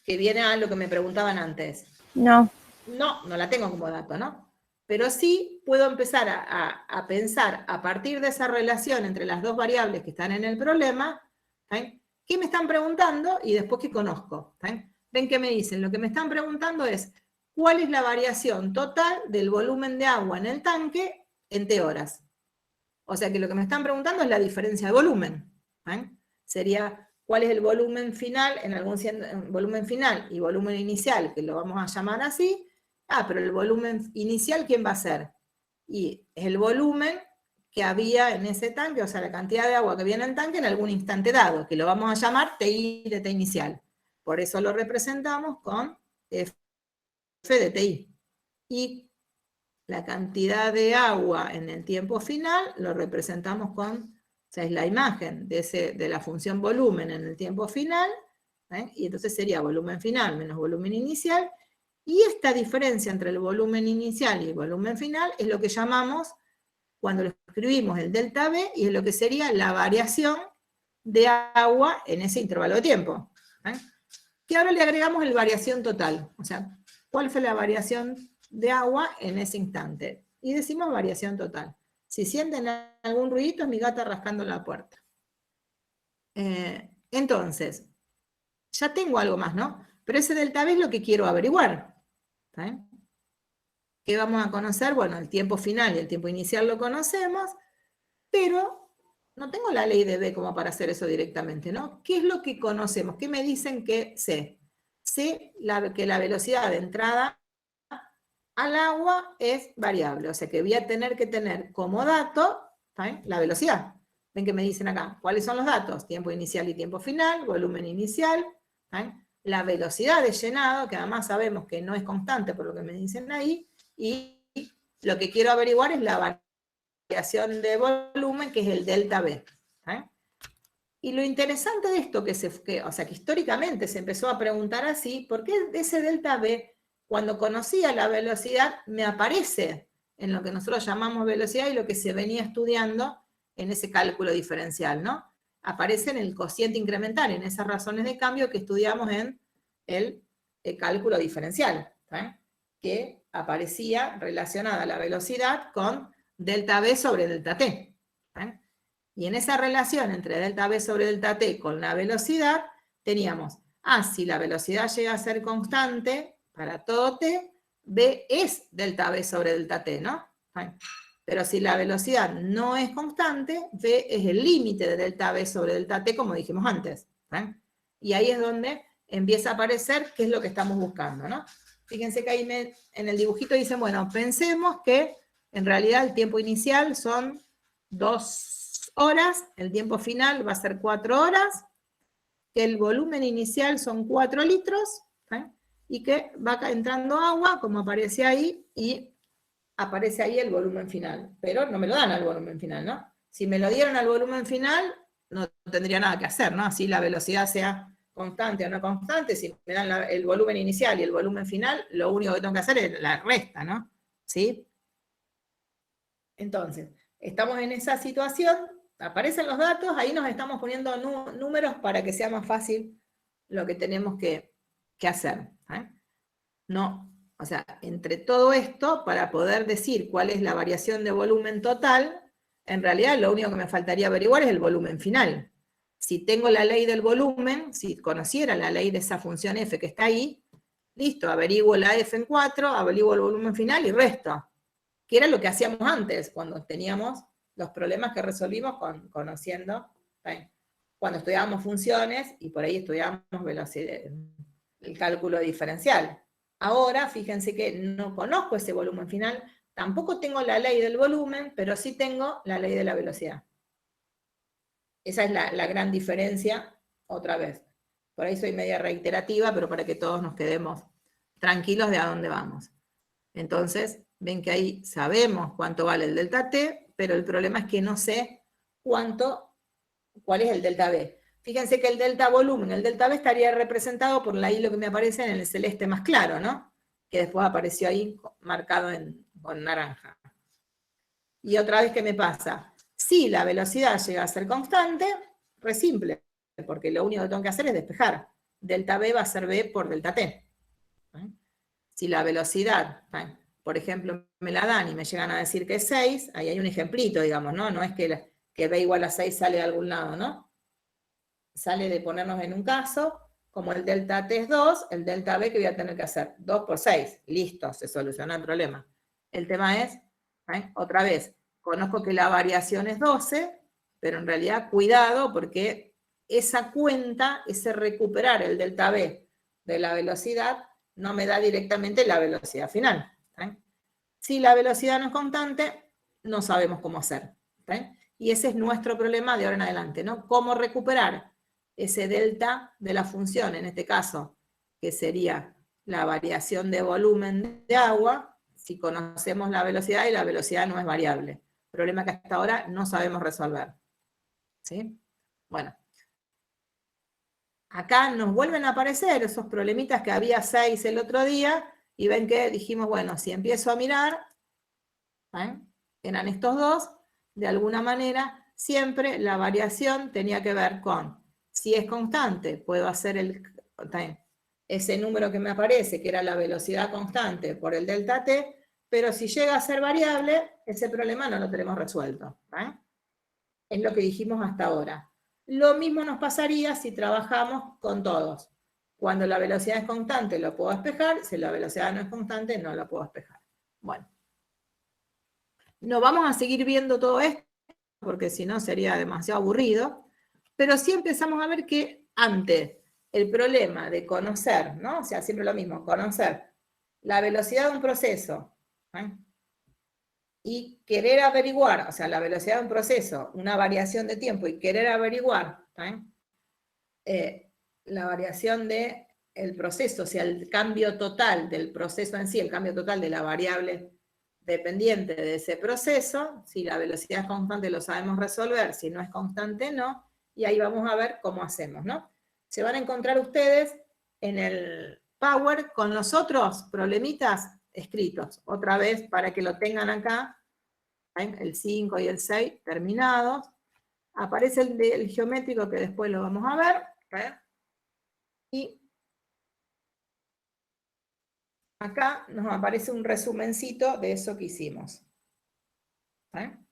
Que viene a lo que me preguntaban antes. No. No la tengo como dato, ¿no? Pero sí puedo empezar a pensar a partir de esa relación entre las dos variables que están en el problema, ¿sí? ¿Qué me están preguntando? Y después qué conozco. ¿sí? Ven que me dicen, lo que me están preguntando es, ¿cuál es la variación total del volumen de agua en el tanque en T horas? O sea que lo que me están preguntando es la diferencia de volumen. ¿sí? Sería, ¿cuál es el volumen final, volumen final y volumen inicial, que lo vamos a llamar así? Pero el volumen inicial, ¿quién va a ser? Y es el volumen que había en ese tanque, o sea, la cantidad de agua que había en el tanque en algún instante dado, que lo vamos a llamar TI de T inicial. Por eso lo representamos con F de TI. Y la cantidad de agua en el tiempo final lo representamos con, o sea, es la imagen de la función volumen en el tiempo final, y entonces sería volumen final menos volumen inicial, y esta diferencia entre el volumen inicial y el volumen final es lo que llamamos, cuando lo escribimos, el delta B, y es lo que sería la variación de agua en ese intervalo de tiempo. Que ahora le agregamos el variación total, o sea, ¿cuál fue la variación de agua en ese instante? Y decimos variación total. Si sienten algún ruidito, es mi gata rascando la puerta. Entonces, ya tengo algo más, ¿no? Pero ese delta B es lo que quiero averiguar. ¿Sí? ¿Qué vamos a conocer? Bueno, el tiempo final y el tiempo inicial lo conocemos, pero no tengo la ley de B como para hacer eso directamente, ¿no? ¿Qué es lo que conocemos? ¿Qué me dicen que sé? Sé que la velocidad de entrada al agua es variable, o sea que voy a tener que tener como dato, ¿sí? La velocidad. Ven que me dicen acá, ¿cuáles son los datos? Tiempo inicial y tiempo final, volumen inicial, ¿sí? La velocidad de llenado, que además sabemos que no es constante por lo que me dicen ahí, y lo que quiero averiguar es la variación de volumen, que es el delta B. ¿sí? Y lo interesante de esto, o sea, que históricamente se empezó a preguntar así, ¿por qué ese delta V, cuando conocía la velocidad, me aparece en lo que nosotros llamamos velocidad y lo que se venía estudiando en ese cálculo diferencial, ¿no? Aparece en el cociente incremental, en esas razones de cambio que estudiamos en el cálculo diferencial, ¿sí? Que aparecía relacionada la velocidad con delta V sobre delta T. ¿sí? Y en esa relación entre delta V sobre delta T con la velocidad, teníamos, si la velocidad llega a ser constante para todo T, V es delta V sobre delta T, ¿no? ¿sí? Pero si la velocidad no es constante, V es el límite de delta V sobre delta T, como dijimos antes. ¿sí? Y ahí es donde empieza a aparecer qué es lo que estamos buscando, ¿no? Fíjense que ahí en el dibujito dicen, bueno, pensemos que en realidad el tiempo inicial son 2 horas, el tiempo final va a ser 4 horas, que el volumen inicial son 4 litros, ¿sí? Y que va entrando agua, como aparece ahí, y aparece ahí el volumen final. Pero no me lo dan al volumen final, ¿no? Si me lo dieron al volumen final, no tendría nada que hacer, ¿no? Así la velocidad sea constante o no constante, si me dan el volumen inicial y el volumen final, lo único que tengo que hacer es la resta, ¿no? ¿Sí? Entonces, estamos en esa situación, aparecen los datos, ahí nos estamos poniendo números para que sea más fácil lo que tenemos que hacer. ¿eh? No, o sea, entre todo esto, para poder decir cuál es la variación de volumen total, en realidad lo único que me faltaría averiguar es el volumen final. Si tengo la ley del volumen, si conociera la ley de esa función f que está ahí, listo, averiguo la f en 4, averiguo el volumen final y resto. Que era lo que hacíamos antes, cuando teníamos los problemas que resolvimos conociendo, ¿sí? Cuando estudiábamos funciones y por ahí estudiábamos velocidad, el cálculo diferencial. Ahora, fíjense que no conozco ese volumen final, tampoco tengo la ley del volumen, pero sí tengo la ley de la velocidad. Esa es la gran diferencia, otra vez. Por ahí soy media reiterativa, pero para que todos nos quedemos tranquilos de a dónde vamos. Entonces, ven que ahí sabemos cuánto vale el delta T, pero el problema es que no sé cuál es el delta V. Fíjense que el delta volumen, el delta V estaría representado por la hilo que me aparece en el celeste más claro, ¿no? Que después apareció ahí marcado con naranja. Y otra vez, ¿qué me pasa? Si la velocidad llega a ser constante, re simple, porque lo único que tengo que hacer es despejar. Delta V va a ser V por delta T. Si la velocidad, por ejemplo, me la dan y me llegan a decir que es 6, ahí hay un ejemplito, digamos, ¿no? No es que V igual a 6 sale de algún lado, ¿no? Sale de ponernos en un caso, como el delta T es 2, el delta V que voy a tener que hacer, 2 por 6, listo, se soluciona el problema. El tema es, otra vez, conozco que la variación es 12, pero en realidad cuidado porque esa cuenta, ese recuperar el delta V de la velocidad, no me da directamente la velocidad final. Si la velocidad no es constante, no sabemos cómo hacer. Y ese es nuestro problema de ahora en adelante, ¿no? Cómo recuperar ese delta de la función, en este caso, que sería la variación de volumen de agua, si conocemos la velocidad y la velocidad no es variable. Problema que hasta ahora no sabemos resolver. ¿Sí? Bueno. Acá nos vuelven a aparecer esos problemitas que había 6 el otro día, y ven que dijimos, bueno, si empiezo a mirar, eran estos dos, de alguna manera, siempre la variación tenía que ver con, si es constante, puedo hacer ese número que me aparece, que era la velocidad constante por el delta T, pero si llega a ser variable, ese problema no lo tenemos resuelto. Es lo que dijimos hasta ahora. Lo mismo nos pasaría si trabajamos con todos. Cuando la velocidad es constante lo puedo despejar, si la velocidad no es constante no la puedo despejar. Bueno. No vamos a seguir viendo todo esto, porque si no sería demasiado aburrido, pero sí empezamos a ver que ante el problema de conocer, ¿no? O sea, siempre lo mismo, conocer la velocidad de un proceso, y querer averiguar, o sea, la velocidad de un proceso, una variación de tiempo, y querer averiguar la variación del proceso, o sea, el cambio total del proceso en sí, el cambio total de la variable dependiente de ese proceso, si la velocidad es constante lo sabemos resolver, si no es constante no, y ahí vamos a ver cómo hacemos, ¿no? Se van a encontrar ustedes en el Power con los otros problemitas escritos, otra vez para que lo tengan acá, ¿ven? El 5 y el 6 terminados. Aparece el geométrico que después lo vamos a ver, ¿ven? Y acá nos aparece un resumencito de eso que hicimos. ¿Ven?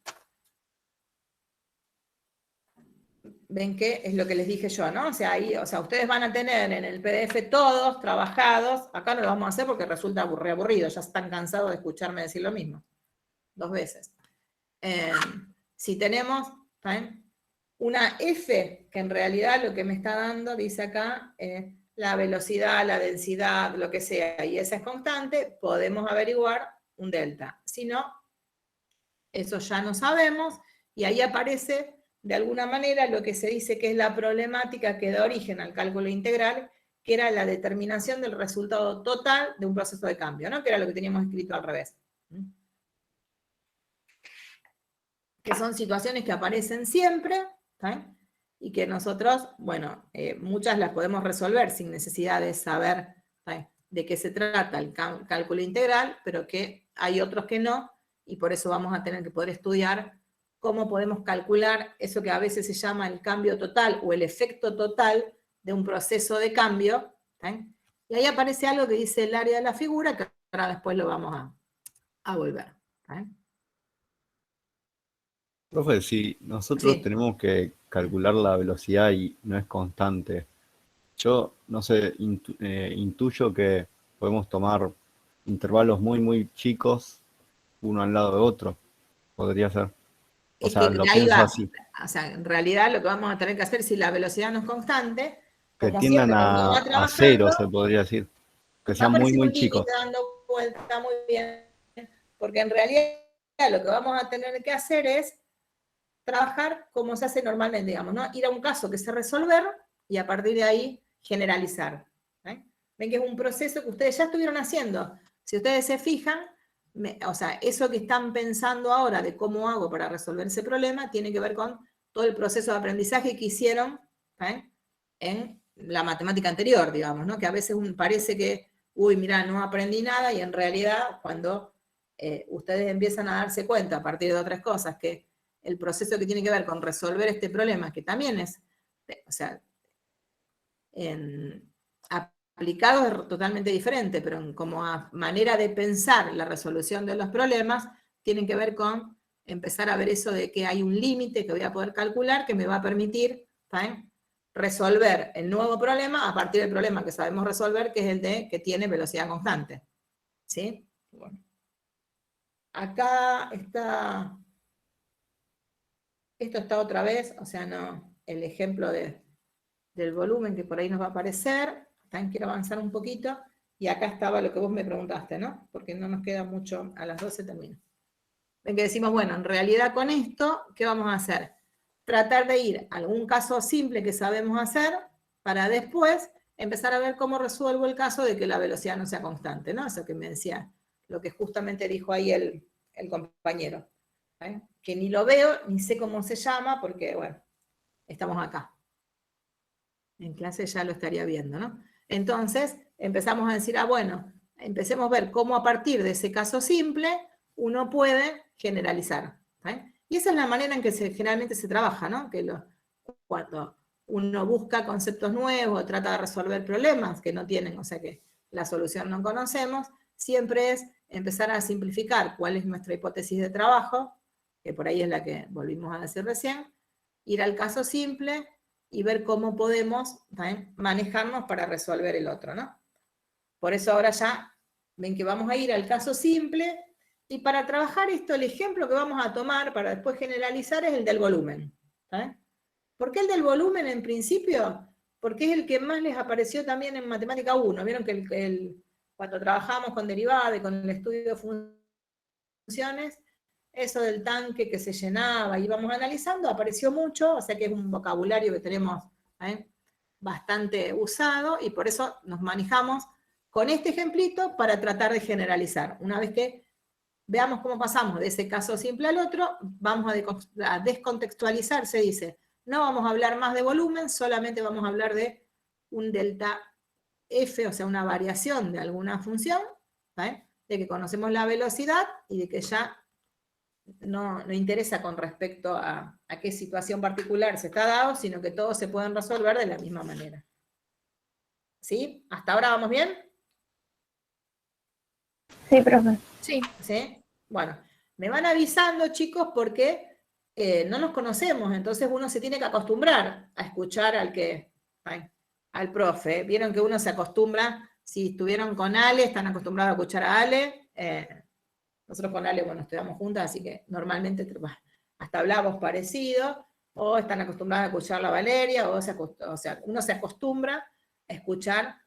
Ven que es lo que les dije yo, ¿no? O sea, ahí, ustedes van a tener en el PDF todos trabajados. Acá no lo vamos a hacer porque resulta aburrido. Ya están cansados de escucharme decir lo mismo 2 veces. Si tenemos, ¿ven? Una F, que en realidad lo que me está dando, dice acá, la velocidad, la densidad, lo que sea, y esa es constante, podemos averiguar un delta. Si no, eso ya no sabemos, y ahí aparece de alguna manera lo que se dice que es la problemática que da origen al cálculo integral, que era la determinación del resultado total de un proceso de cambio, ¿no? Que era lo que teníamos escrito al revés. Que son situaciones que aparecen siempre, ¿sí? Y que nosotros, bueno, muchas las podemos resolver sin necesidad de saber, ¿sí?, de qué se trata el cálculo integral, pero que hay otros que no, y por eso vamos a tener que poder estudiar cómo podemos calcular eso que a veces se llama el cambio total o el efecto total de un proceso de cambio, ¿sí? Y ahí aparece algo que dice el área de la figura, que ahora después lo vamos a volver, ¿sí? Profe, si nosotros Sí. tenemos que calcular la velocidad y no es constante, yo, no sé, intuyo que podemos tomar intervalos muy, muy chicos, uno al lado de otro. Podría ser. O Es sea, que lo ahí pienso va. así, O sea, en realidad lo que vamos a tener que hacer, si la velocidad no es constante, que como tiendan siempre, cuando va a trabajando, cero, se podría decir. Que va sean muy, apareciendo muy un límite chicos. dando vuelta muy bien, porque en realidad lo que vamos a tener que hacer es trabajar como se hace normalmente, digamos, ¿no? Ir a un caso que sé resolver y a partir de ahí generalizar. ¿Eh? Ven que es un proceso que ustedes ya estuvieron haciendo. Si ustedes se fijan, o sea, eso que están pensando ahora de cómo hago para resolver ese problema tiene que ver con todo el proceso de aprendizaje que hicieron, ¿eh?, en la matemática anterior, digamos, ¿no? Que a veces parece que, uy, mirá, no aprendí nada, y en realidad cuando ustedes empiezan a darse cuenta a partir de otras cosas que el proceso que tiene que ver con resolver este problema, que también es, o sea, aplicado es totalmente diferente, pero como a manera de pensar la resolución de los problemas, tienen que ver con empezar a ver eso de que hay un límite que voy a poder calcular que me va a permitir, ¿saben?, resolver el nuevo problema a partir del problema que sabemos resolver, que es el de que tiene velocidad constante. ¿Sí? Bueno. Acá está, esto está otra vez, o sea, no, el ejemplo del volumen que por ahí nos va a aparecer. También quiero avanzar un poquito, y acá estaba lo que vos me preguntaste, ¿no? Porque no nos queda mucho, a las 12 termino. Ven que decimos, bueno, en realidad con esto, ¿qué vamos a hacer? Tratar de ir a algún caso simple que sabemos hacer, para después empezar a ver cómo resuelvo el caso de que la velocidad no sea constante, ¿no? Eso que me decía, lo que justamente dijo ahí el compañero. ¿Eh? Que ni lo veo, ni sé cómo se llama, porque, bueno, estamos acá. En clase ya lo estaría viendo, ¿no? Entonces, empezamos a decir, bueno, empecemos a ver cómo a partir de ese caso simple uno puede generalizar. ¿Eh? Y esa es la manera en que generalmente se trabaja, ¿no? Que cuando uno busca conceptos nuevos, trata de resolver problemas que no tienen, o sea que la solución no conocemos, siempre es empezar a simplificar cuál es nuestra hipótesis de trabajo, que por ahí es la que volvimos a decir recién, ir al caso simple y ver cómo podemos, ¿saben?, manejarnos para resolver el otro, ¿no? Por eso ahora ya ven que vamos a ir al caso simple, y para trabajar esto, el ejemplo que vamos a tomar para después generalizar es el del volumen. ¿Saben? ¿Por qué el del volumen en principio? Porque es el que más les apareció también en Matemática 1. Vieron que cuando trabajamos con derivada y con el estudio de funciones, eso del tanque que se llenaba y íbamos analizando, apareció mucho, o sea que es un vocabulario que tenemos bastante usado, y por eso nos manejamos con este ejemplito para tratar de generalizar. Una vez que veamos cómo pasamos de ese caso simple al otro, vamos a descontextualizar, se dice, No vamos a hablar más de volumen, solamente vamos a hablar de un delta F, o sea, una variación de alguna función, ¿vale? De que conocemos la velocidad y de que ya no interesa con respecto a qué situación particular se está dado, sino que todos se pueden resolver de la misma manera. ¿Sí? ¿Hasta ahora vamos bien? Sí, profe. Sí. ¿Sí? Bueno, me van avisando, chicos, porque no nos conocemos, entonces uno se tiene que acostumbrar a escuchar al profe. Vieron que uno se acostumbra, si estuvieron con Ale, están acostumbrados a escuchar a Ale. Nosotros con Ale, bueno, estudiamos juntas, así que normalmente hasta hablamos parecido, o están acostumbrados a escuchar a Valeria, o sea, uno se acostumbra a escuchar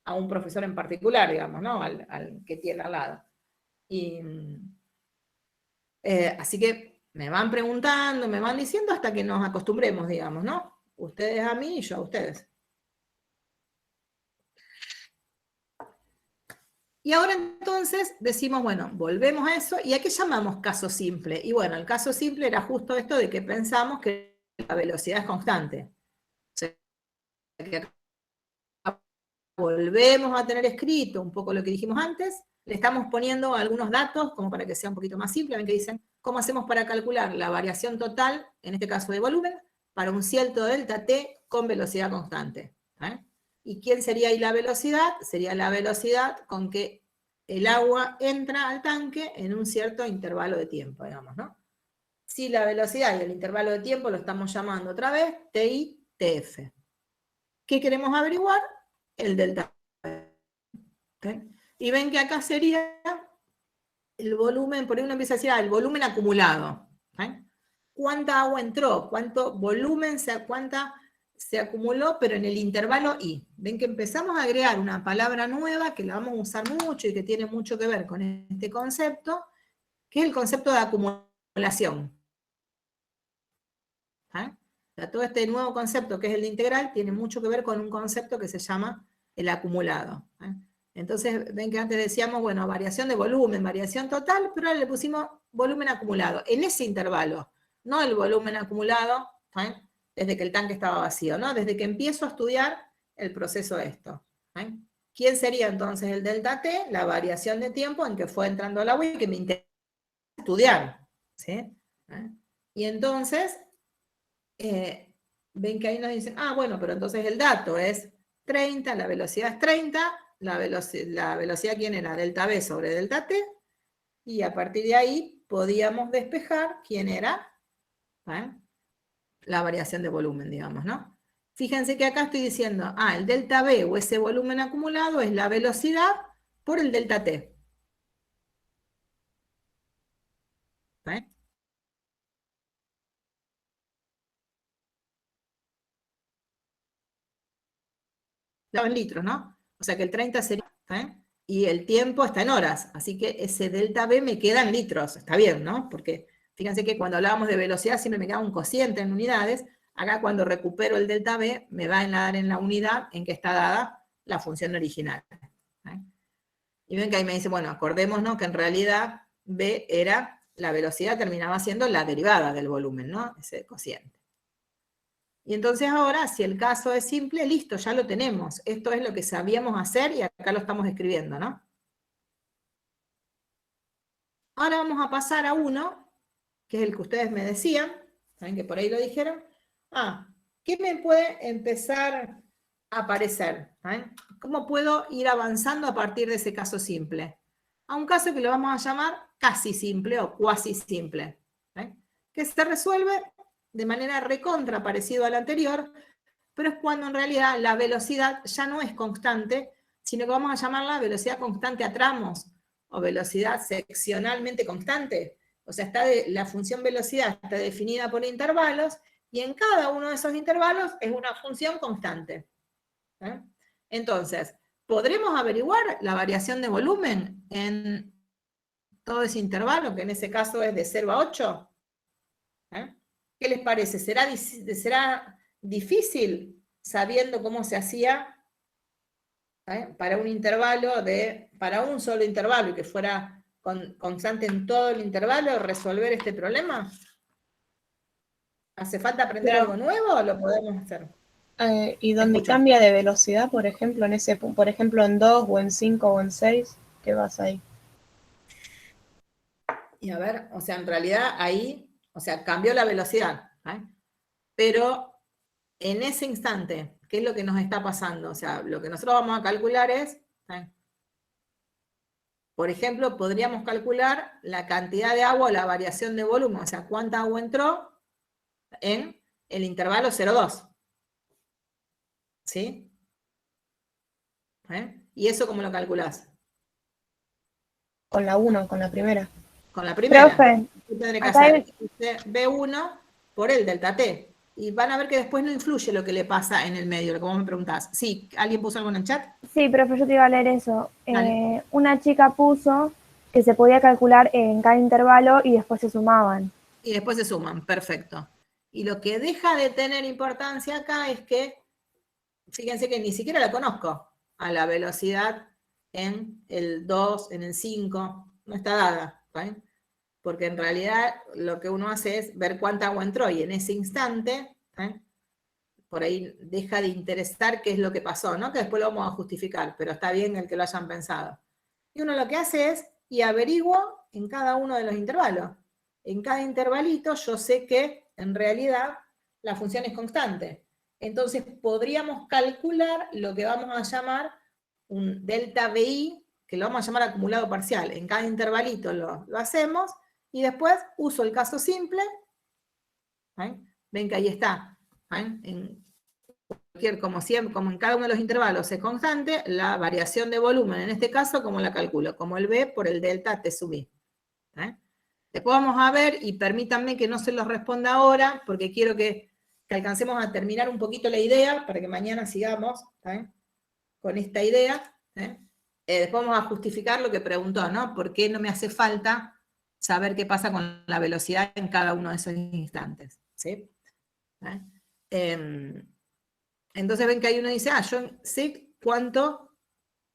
a un profesor en particular, digamos, ¿no? Al que tiene al lado. Y así que me van preguntando, me van diciendo hasta que nos acostumbremos, digamos, ¿no? Ustedes a mí y yo a ustedes. Y ahora entonces decimos, bueno, volvemos a eso, ¿y a qué llamamos caso simple? Y bueno, el caso simple era justo esto de que pensamos que la velocidad es constante. O sea, que acá volvemos a tener escrito un poco lo que dijimos antes, le estamos poniendo algunos datos como para que sea un poquito más simple, ven que dicen, ¿cómo hacemos para calcular la variación total, en este caso de volumen, para un cierto delta t con velocidad constante? ¿Y quién sería ahí la velocidad? Sería la velocidad con que el agua entra al tanque en un cierto intervalo de tiempo, digamos, ¿no? Si la velocidad y el intervalo de tiempo lo estamos llamando otra vez TI, TF. ¿Qué queremos averiguar? El delta. ¿Okay? Y ven que acá sería el volumen, por ahí uno empieza a decir, el volumen acumulado. ¿Cuánta agua entró? ¿Cuánto volumen, cuánta se acumuló, pero en el intervalo I? Ven que empezamos a agregar una palabra nueva que la vamos a usar mucho y que tiene mucho que ver con este concepto, que es el concepto de acumulación. O sea, todo este nuevo concepto que es el de integral tiene mucho que ver con un concepto que se llama el acumulado. Entonces, ven que antes decíamos, bueno, variación de volumen, variación total, pero ahora le pusimos volumen acumulado, en ese intervalo, no el volumen acumulado desde que el tanque estaba vacío, ¿no? Desde que empiezo a estudiar el proceso esto. ¿Quién sería entonces el delta T? La variación de tiempo en que fue entrando el agua y que me interesa estudiar. ¿Sí? Y entonces, ven que ahí nos dicen, bueno, pero entonces el dato es 30, la velocidad es 30, la velocidad ¿quién era? Delta B sobre delta T, y a partir de ahí podíamos despejar quién era la variación de volumen, digamos, ¿no? Fíjense que acá estoy diciendo, el delta B o ese volumen acumulado es la velocidad por el delta T. En litros, ¿no? O sea que el 30 sería, y el tiempo está en horas, así que ese delta B me queda en litros, está bien, ¿no? Porque fíjense que cuando hablábamos de velocidad siempre me queda un cociente en unidades, acá cuando recupero el delta B me va a dar en la unidad en que está dada la función original. Y ven que ahí me dice, bueno, acordémonos que en realidad B era, la velocidad terminaba siendo la derivada del volumen, ¿no? Ese cociente. Y entonces ahora, si el caso es simple, listo, ya lo tenemos. Esto es lo que sabíamos hacer y acá lo estamos escribiendo, ¿no? Ahora vamos a pasar a uno, que es el que ustedes me decían, ¿saben que por ahí lo dijeron? ¿Qué me puede empezar a aparecer? ¿Cómo puedo ir avanzando a partir de ese caso simple? A un caso que lo vamos a llamar casi simple o cuasi simple, que se resuelve de manera recontra parecido al anterior, pero es cuando en realidad la velocidad ya no es constante, sino que vamos a llamarla velocidad constante a tramos, o velocidad seccionalmente constante. O sea, la función velocidad está definida por intervalos, y en cada uno de esos intervalos es una función constante. Entonces, ¿podremos averiguar la variación de volumen en todo ese intervalo, que en ese caso es de 0 a 8? ¿Qué les parece? ¿Será difícil sabiendo cómo se hacía para un intervalo para un solo intervalo y que fuera constante en todo el intervalo, resolver este problema? ¿Hace falta aprender Pero- algo nuevo o lo podemos hacer? Y donde Escucha. cambia de velocidad, por ejemplo, por ejemplo, en 2 o en 5 o en 6, ¿qué vas ahí? Y a ver, o sea, en realidad ahí, o sea, cambió la velocidad, ¿eh? Pero en ese instante, ¿qué es lo que nos está pasando? O sea, lo que nosotros vamos a calcular es, ¿eh? Por ejemplo, podríamos calcular la cantidad de agua o la variación de volumen, o sea, cuánta agua entró en el intervalo 0,2. ¿Sí? ¿Eh? ¿Y eso cómo lo calculás? Con la 1, con la primera. Con la primera. Profe, ¿Qué tendré que acá hay- hacer? B1 por el delta T. Y van a ver que después no influye lo que le pasa en el medio, lo que vos me preguntás. Sí, ¿alguien puso algo en el chat? sí, profe, yo te iba a leer eso. Dale. Una chica puso que se podía calcular en cada intervalo y después se sumaban. Y después se suman, perfecto. Y lo que deja de tener importancia acá es que, fíjense que ni siquiera la conozco a la velocidad en el 2, en el 5, no está dada, ¿sí? Porque en realidad lo que uno hace es ver cuánta agua entró y en ese instante, ¿sí? Por ahí deja de interesar qué es lo que pasó, ¿no? Que después lo vamos a justificar, pero está bien el que lo hayan pensado. Y uno lo que hace es, y averiguo en cada uno de los intervalos. En cada intervalito yo sé que en realidad la función es constante. Entonces podríamos calcular lo que vamos a llamar un delta BI, que lo vamos a llamar acumulado parcial. En cada intervalito lo hacemos y después uso el caso simple. ¿Eh? Ven que ahí está. ¿Eh? Como siempre, como en cada uno de los intervalos es constante, la variación de volumen, en este caso, ¿cómo la calculo? Como el B por el delta T sub I. ¿Eh? Después vamos a ver, y permítanme que no se los responda ahora, porque quiero que alcancemos a terminar un poquito la idea, para que mañana sigamos con esta idea. Después vamos a justificar lo que preguntó, ¿no? ¿Por qué no me hace falta saber qué pasa con la velocidad en cada uno de esos instantes? ¿Sí? Entonces ven que hay uno que dice, yo sé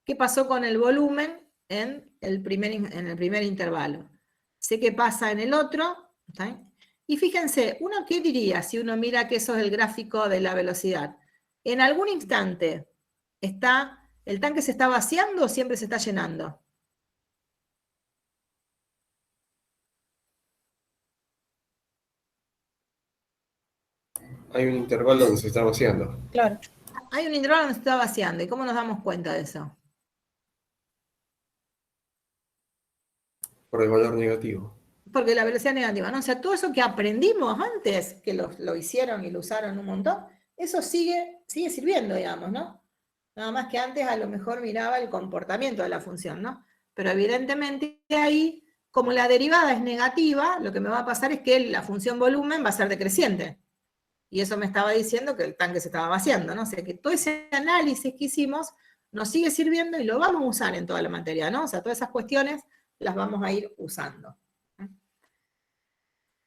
qué pasó con el volumen en el primer intervalo. Sé qué pasa en el otro. ¿Sí? Y fíjense, ¿uno qué diría si uno mira que eso es el gráfico de la velocidad? En algún instante, ¿el tanque se está vaciando o siempre se está llenando? Hay un intervalo donde se está vaciando. Claro. Hay un intervalo donde se está vaciando. ¿Y cómo nos damos cuenta de eso? Por el valor negativo. Porque la velocidad negativa, ¿no? O sea, todo eso que aprendimos antes, que lo hicieron y lo usaron un montón, eso sigue sirviendo, digamos, ¿no? Nada más que antes a lo mejor miraba el comportamiento de la función, ¿no? Pero evidentemente ahí, como la derivada es negativa, lo que me va a pasar es que la función volumen va a ser decreciente. Y eso me estaba diciendo que el tanque se estaba vaciando, ¿no? O sea, que todo ese análisis que hicimos nos sigue sirviendo y lo vamos a usar en toda la materia, ¿no? O sea, todas esas cuestiones las vamos a ir usando.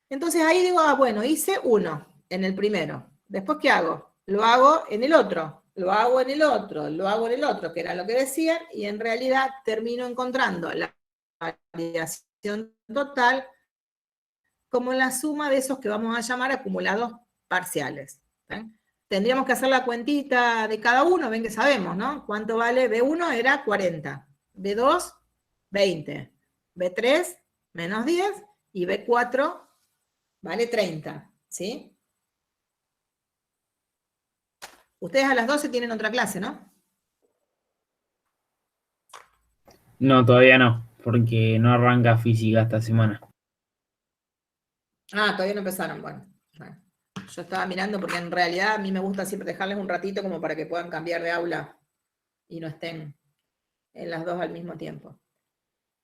Entonces ahí digo, bueno, hice uno en el primero. Después, ¿qué hago? Lo hago en el otro, lo hago en el otro, lo hago en el otro, que era lo que decían, y en realidad termino encontrando la variación total como la suma de esos que vamos a llamar acumulados parciales. Tendríamos que hacer la cuentita de cada uno, ven que sabemos, ¿no? ¿Cuánto vale? B1 era 40, B2, 20, B3, menos 10, y B4 vale 30, ¿sí? Ustedes a las 12 tienen otra clase, ¿no? No, todavía no, porque no arranca física esta semana. Ah, todavía no empezaron, bueno. Yo estaba mirando porque en realidad a mí me gusta siempre dejarles un ratito como para que puedan cambiar de aula y no estén en las dos al mismo tiempo.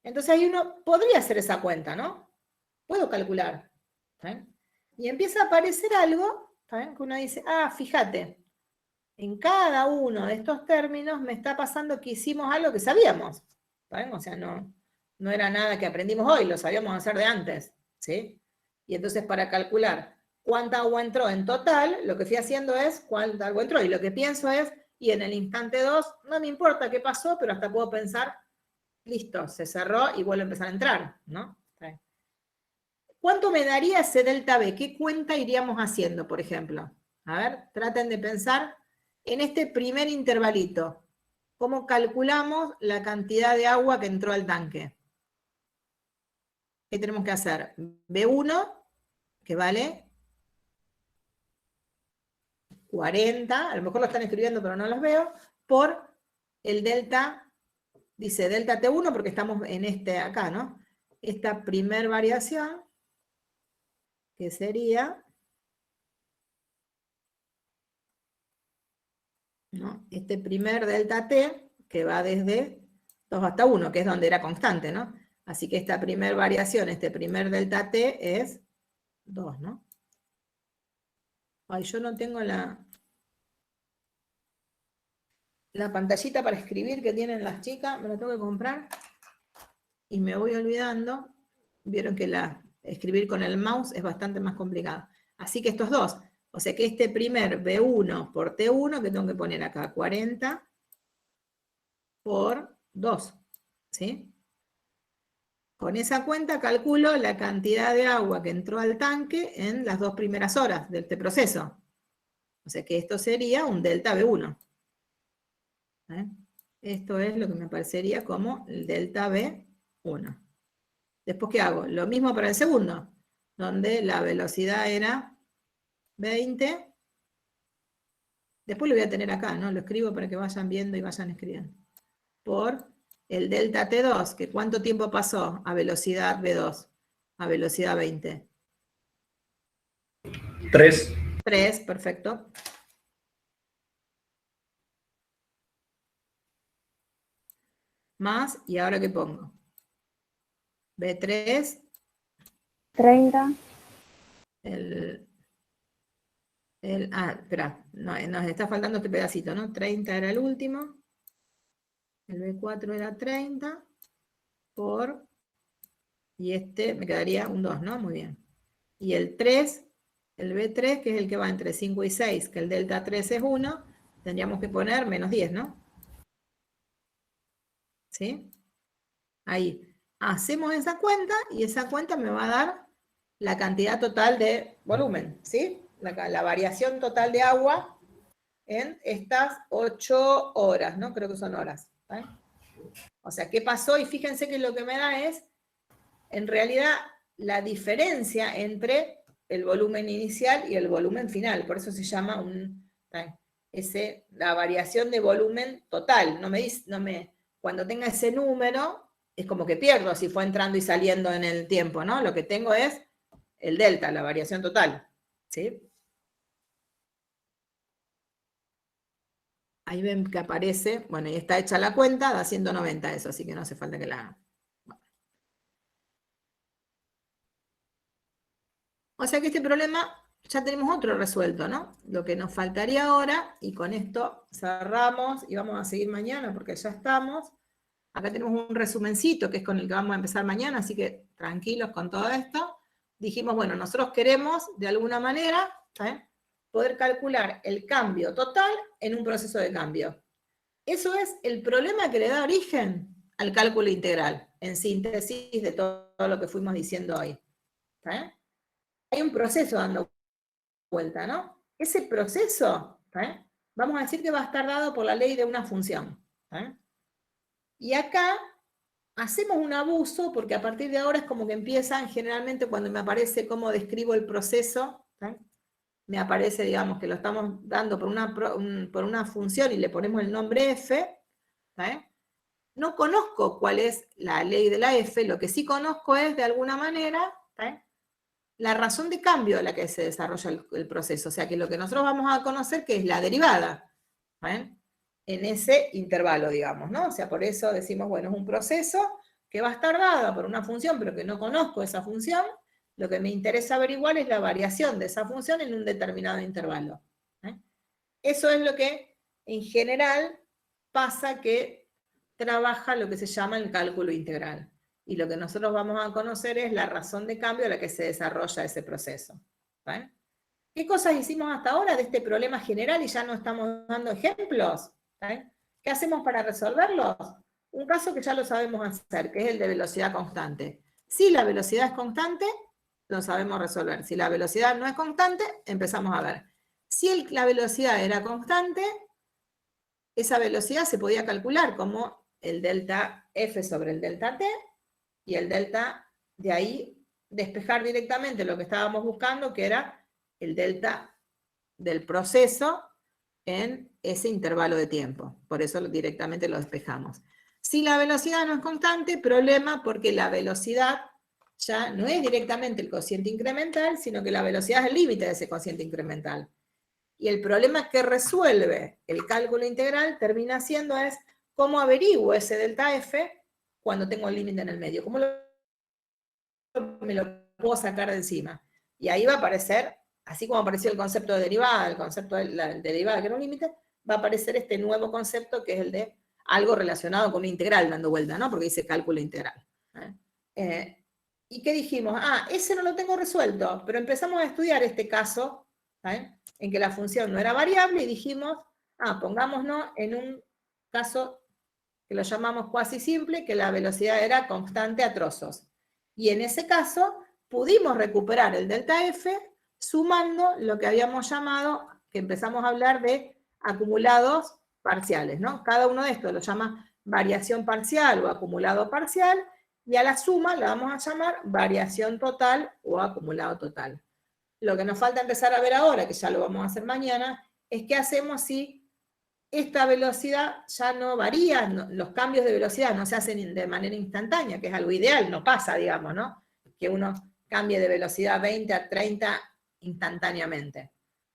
Entonces ahí uno podría hacer esa cuenta, ¿no? Puedo calcular. ¿Sí? Y empieza a aparecer algo, ¿sí? Que uno dice, fíjate, en cada uno de estos términos me está pasando que hicimos algo que sabíamos. ¿Sí? O sea, no era nada que aprendimos hoy, lo sabíamos hacer de antes. ¿Sí? Y entonces para calcular cuánta agua entró en total, lo que fui haciendo es cuánta agua entró. Y lo que pienso es, y en el instante 2, no me importa qué pasó, pero hasta puedo pensar, listo, se cerró y vuelve a empezar a entrar, ¿no? ¿Cuánto me daría ese delta B? ¿Qué cuenta iríamos haciendo, por ejemplo? A ver, traten de pensar en este primer intervalito. ¿Cómo calculamos la cantidad de agua que entró al tanque? ¿Qué tenemos que hacer? B1, que vale 40, a lo mejor lo están escribiendo pero no los veo, por el delta, dice delta T1 porque estamos en este acá, ¿no? Esta primer variación, que sería, ¿no? Este primer delta T, que va desde 2 hasta 1, que es donde era constante, ¿no? Así que esta primer variación, este primer delta T es 2, ¿no? Ay, yo no tengo la pantallita para escribir que tienen las chicas, me la tengo que comprar y me voy olvidando. Vieron que escribir con el mouse es bastante más complicado. Así que estos dos, o sea que este primer B1 por T1, que tengo que poner acá 40 por 2, ¿sí? Con esa cuenta calculo la cantidad de agua que entró al tanque en las 2 primeras horas de este proceso. O sea que esto sería un delta B1. ¿Eh? Esto es lo que me parecería como el delta B1. Después, ¿qué hago? Lo mismo para el segundo, donde la velocidad era 20. Después lo voy a tener acá, ¿no? Lo escribo para que vayan viendo y vayan escribiendo. Por el delta T2, que ¿cuánto tiempo pasó a velocidad B2? A velocidad 20. 3. 3, perfecto. Más, ¿y ahora qué pongo? B3. 30. Espera, no, nos está faltando este pedacito, ¿no? 30 era el último. El B4 era 30 por, y este me quedaría un 2, ¿no? Muy bien. Y el 3, el B3, que es el que va entre 5 y 6, que el delta 3 es 1, tendríamos que poner menos 10, ¿no? ¿Sí? Ahí. Hacemos esa cuenta y esa cuenta me va a dar la cantidad total de volumen, ¿sí? La variación total de agua en estas 8 horas, ¿no? Creo que son horas. ¿Eh? O sea, ¿qué pasó? Y fíjense que lo que me da es, en realidad, la diferencia entre el volumen inicial y el volumen final. Por eso se llama la variación de volumen total. Cuando tenga ese número, es como que pierdo si fue entrando y saliendo en el tiempo, ¿no? Lo que tengo es el delta, la variación total, ¿sí? Ahí ven que aparece, bueno, y está hecha la cuenta, da 190 eso, así que no hace falta que la hagan. Bueno. O sea que este problema ya tenemos otro resuelto, ¿no? Lo que nos faltaría ahora, y con esto cerramos, y vamos a seguir mañana porque ya estamos. Acá tenemos un resumencito que es con el que vamos a empezar mañana, así que tranquilos con todo esto. Dijimos, bueno, nosotros queremos, de alguna manera, poder calcular el cambio total en un proceso de cambio. Eso es el problema que le da origen al cálculo integral, en síntesis de todo lo que fuimos diciendo hoy. Hay un proceso dando vuelta, ¿no? Ese proceso, vamos a decir que va a estar dado por la ley de una función. Y acá hacemos un abuso, porque a partir de ahora es como que empiezan, generalmente cuando me aparece cómo describo el proceso, me aparece, digamos, que lo estamos dando por una función y le ponemos el nombre f, no conozco cuál es la ley de la f, lo que sí conozco es, de alguna manera, la razón de cambio a la que se desarrolla el proceso, o sea que lo que nosotros vamos a conocer que es la derivada, en ese intervalo, digamos, ¿no? O sea, por eso decimos, bueno, es un proceso que va a estar dado por una función, pero que no conozco esa función. Lo que me interesa averiguar es la variación de esa función en un determinado intervalo. Eso es lo que, en general, pasa que trabaja lo que se llama el cálculo integral. Y lo que nosotros vamos a conocer es la razón de cambio a la que se desarrolla ese proceso. ¿Qué cosas hicimos hasta ahora de este problema general y ya no estamos dando ejemplos? ¿Qué hacemos para resolverlos? Un caso que ya lo sabemos hacer, que es el de velocidad constante. Si la velocidad es constante, lo sabemos resolver. Si la velocidad no es constante, empezamos a ver. Si la velocidad era constante, esa velocidad se podía calcular como el delta F sobre el delta T, y el delta de ahí despejar directamente lo que estábamos buscando, que era el delta del proceso en ese intervalo de tiempo. Por eso directamente lo despejamos. Si la velocidad no es constante, problema, porque la velocidad ya no es directamente el cociente incremental, sino que la velocidad es el límite de ese cociente incremental. Y el problema que resuelve el cálculo integral termina siendo es cómo averiguo ese delta F cuando tengo el límite en el medio. ¿Cómo me lo puedo sacar de encima? Y ahí va a aparecer, así como apareció el concepto de derivada, el concepto de la derivada que era un límite, va a aparecer este nuevo concepto que es el de algo relacionado con una integral dando vuelta, ¿no? Porque dice cálculo integral. ¿Y qué dijimos? Ah, ese no lo tengo resuelto, pero empezamos a estudiar este caso, en que la función no era variable, y dijimos, pongámonos en un caso que lo llamamos cuasi simple, que la velocidad era constante a trozos. Y en ese caso pudimos recuperar el delta F sumando lo que habíamos llamado, que empezamos a hablar de acumulados parciales, ¿no? Cada uno de estos lo llama variación parcial o acumulado parcial, y a la suma la vamos a llamar variación total o acumulado total. Lo que nos falta empezar a ver ahora, que ya lo vamos a hacer mañana, es qué hacemos si esta velocidad ya no varía, los cambios de velocidad no se hacen de manera instantánea, que es algo ideal, no pasa, digamos, ¿no? Que uno cambie de velocidad 20 a 30 instantáneamente.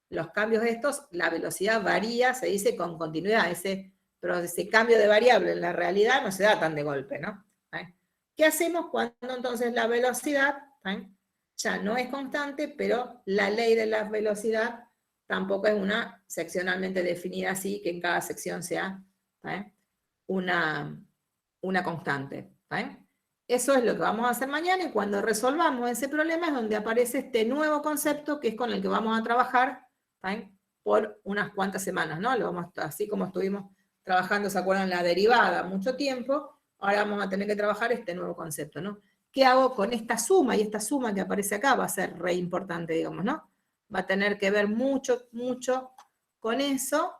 Los cambios estos, la velocidad varía, se dice con continuidad, pero ese cambio de variable en la realidad no se da tan de golpe, ¿no? ¿Qué hacemos cuando entonces la velocidad ya no es constante, pero la ley de la velocidad tampoco es una seccionalmente definida así, que en cada sección sea una constante? Eso es lo que vamos a hacer mañana, y cuando resolvamos ese problema es donde aparece este nuevo concepto, que es con el que vamos a trabajar por unas cuantas semanas, ¿no? Así como estuvimos trabajando, ¿se acuerdan? La derivada mucho tiempo, ahora vamos a tener que trabajar este nuevo concepto, ¿no? ¿Qué hago con esta suma? Y esta suma que aparece acá va a ser re importante, digamos, ¿no? Va a tener que ver mucho, mucho con eso,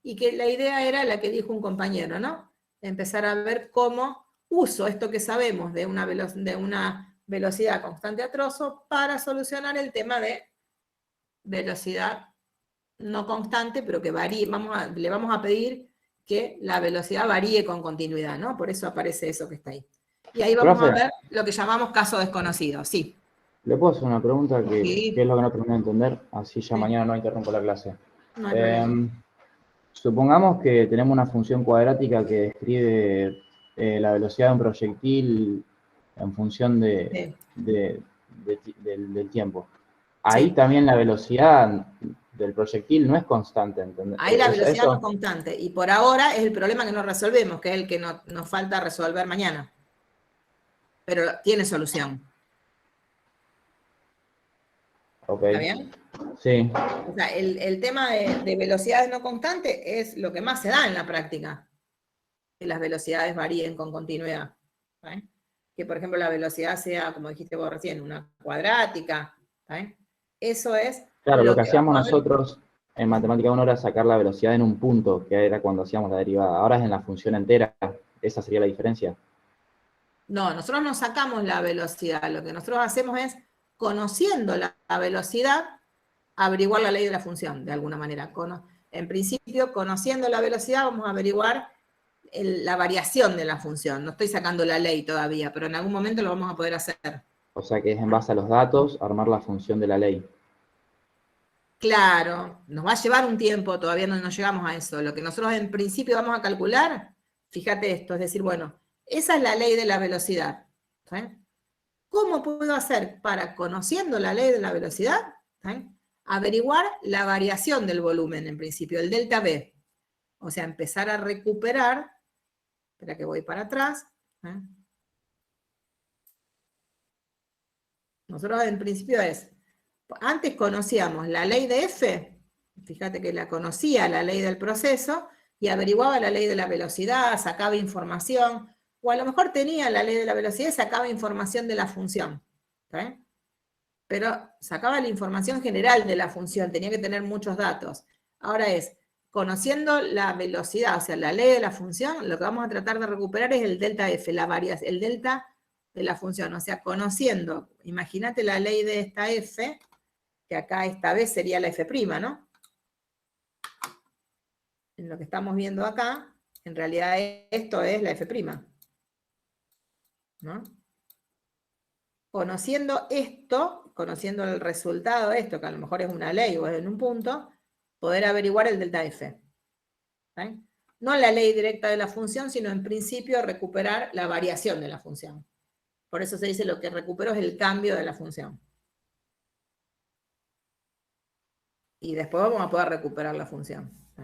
y que la idea era la que dijo un compañero, ¿no? Empezar a ver cómo uso esto que sabemos de una velocidad constante a trozo para solucionar el tema de velocidad no constante, pero que varíe. Le vamos a pedir que la velocidad varíe con continuidad, ¿no? Por eso aparece eso que está ahí. Y ahí vamos a ver lo que llamamos caso desconocido, sí. ¿Le puedo hacer una pregunta Sí. que es lo que no terminé de entender? Así ya Sí. mañana no interrumpo la clase. No hay problema. Supongamos que tenemos una función cuadrática que describe la velocidad de un proyectil en función del tiempo. Ahí Sí. también la velocidad del proyectil no es constante, ¿entendés? Ahí la velocidad no es constante, y por ahora es el problema que no resolvemos, que es el que nos falta resolver mañana. Pero tiene solución. Ok. ¿Está bien? Sí. O sea, el tema de velocidades no constantes es lo que más se da en la práctica, que las velocidades varíen con continuidad. Que, por ejemplo, la velocidad sea, como dijiste vos recién, una cuadrática. Eso es... Claro, lo que hacíamos vamos a ver. nosotros en Matemática 1 era sacar la velocidad en un punto, que era cuando hacíamos la derivada. Ahora es en la función entera. ¿Esa sería la diferencia? No, nosotros no sacamos la velocidad. Lo que nosotros hacemos es, conociendo la velocidad, averiguar la ley de la función, de alguna manera. En principio, conociendo la velocidad, vamos a averiguar la variación de la función. No estoy sacando la ley todavía, pero en algún momento lo vamos a poder hacer. O sea que es en base a los datos armar la función de la ley. Claro, nos va a llevar un tiempo, todavía no llegamos a eso. Lo que nosotros en principio vamos a calcular, fíjate esto, es decir, bueno, esa es la ley de la velocidad. ¿Cómo puedo hacer para, conociendo la ley de la velocidad, averiguar la variación del volumen en principio, el delta V? O sea, empezar a recuperar, espera que voy para atrás. Nosotros en principio antes conocíamos la ley de F, fíjate que la conocía, la ley del proceso, y averiguaba la ley de la velocidad, sacaba información, o a lo mejor tenía la ley de la velocidad y sacaba información de la función. pero sacaba la información general de la función, tenía que tener muchos datos. Ahora es, conociendo la velocidad, o sea, la ley de la función, lo que vamos a tratar de recuperar es el delta f, el delta de la función, o sea, conociendo, imagínate la ley de esta f, que acá esta vez sería la f', ¿no? En lo que estamos viendo acá, en realidad esto es la f', ¿no? Conociendo esto, conociendo el resultado de esto, que a lo mejor es una ley o es en un punto, poder averiguar el delta f. ¿Sí? No la ley directa de la función, sino en principio recuperar la variación de la función. Por eso se dice lo que recupero es el cambio de la función. Y después vamos a poder recuperar la función. ¿Sí?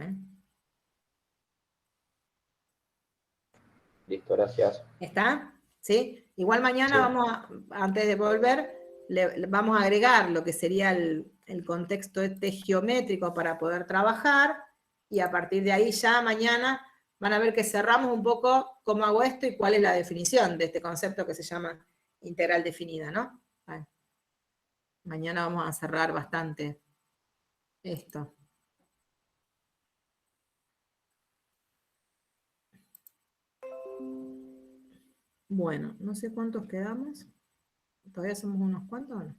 Listo, gracias. ¿Está? ¿Sí? Igual mañana Sí. vamos a, antes de volver, vamos a agregar lo que sería el contexto este geométrico para poder trabajar, y a partir de ahí ya mañana van a ver que cerramos un poco cómo hago esto y cuál es la definición de este concepto que se llama integral definida, ¿no? Bueno, mañana vamos a cerrar bastante esto. Bueno, no sé cuántos quedamos. ¿Todavía somos unos cuantos o no?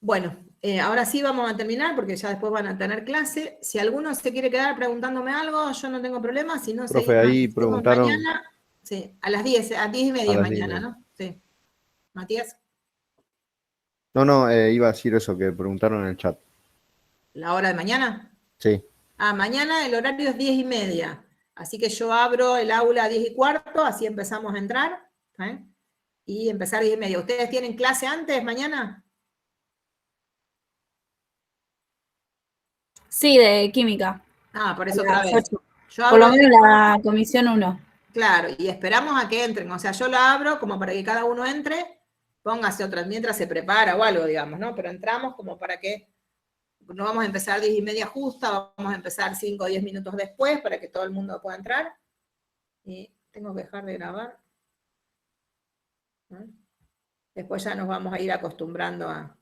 Bueno, ahora sí vamos a terminar porque ya después van a tener clase. Si alguno se quiere quedar preguntándome algo, yo no tengo problema. Si no, Profe, ahí seguimos preguntaron mañana. Sí, a las 10, a 10 y media a las 10 y mañana, media. ¿no? Sí. Matías, No, iba a decir eso que preguntaron en el chat. ¿la hora de mañana? Sí. Ah, mañana el horario es 10 y media. Así que yo abro el aula a 10 y cuarto, así empezamos a entrar. ¿Eh? Y empezar a 10 y media. ¿Ustedes tienen clase antes mañana? Sí, de química. Ah, por eso A otra las vez. 8. Yo Por abro lo menos la comisión 1. Claro, y esperamos a que entren. O sea, yo la abro como para que cada uno entre, póngase otra mientras se prepara o algo, digamos, ¿no? Pero entramos como para que no vamos a empezar 10 y media justa, vamos a empezar 5 o 10 minutos después para que todo el mundo pueda entrar. Y tengo que dejar de grabar. ¿No? Después ya nos vamos a ir acostumbrando a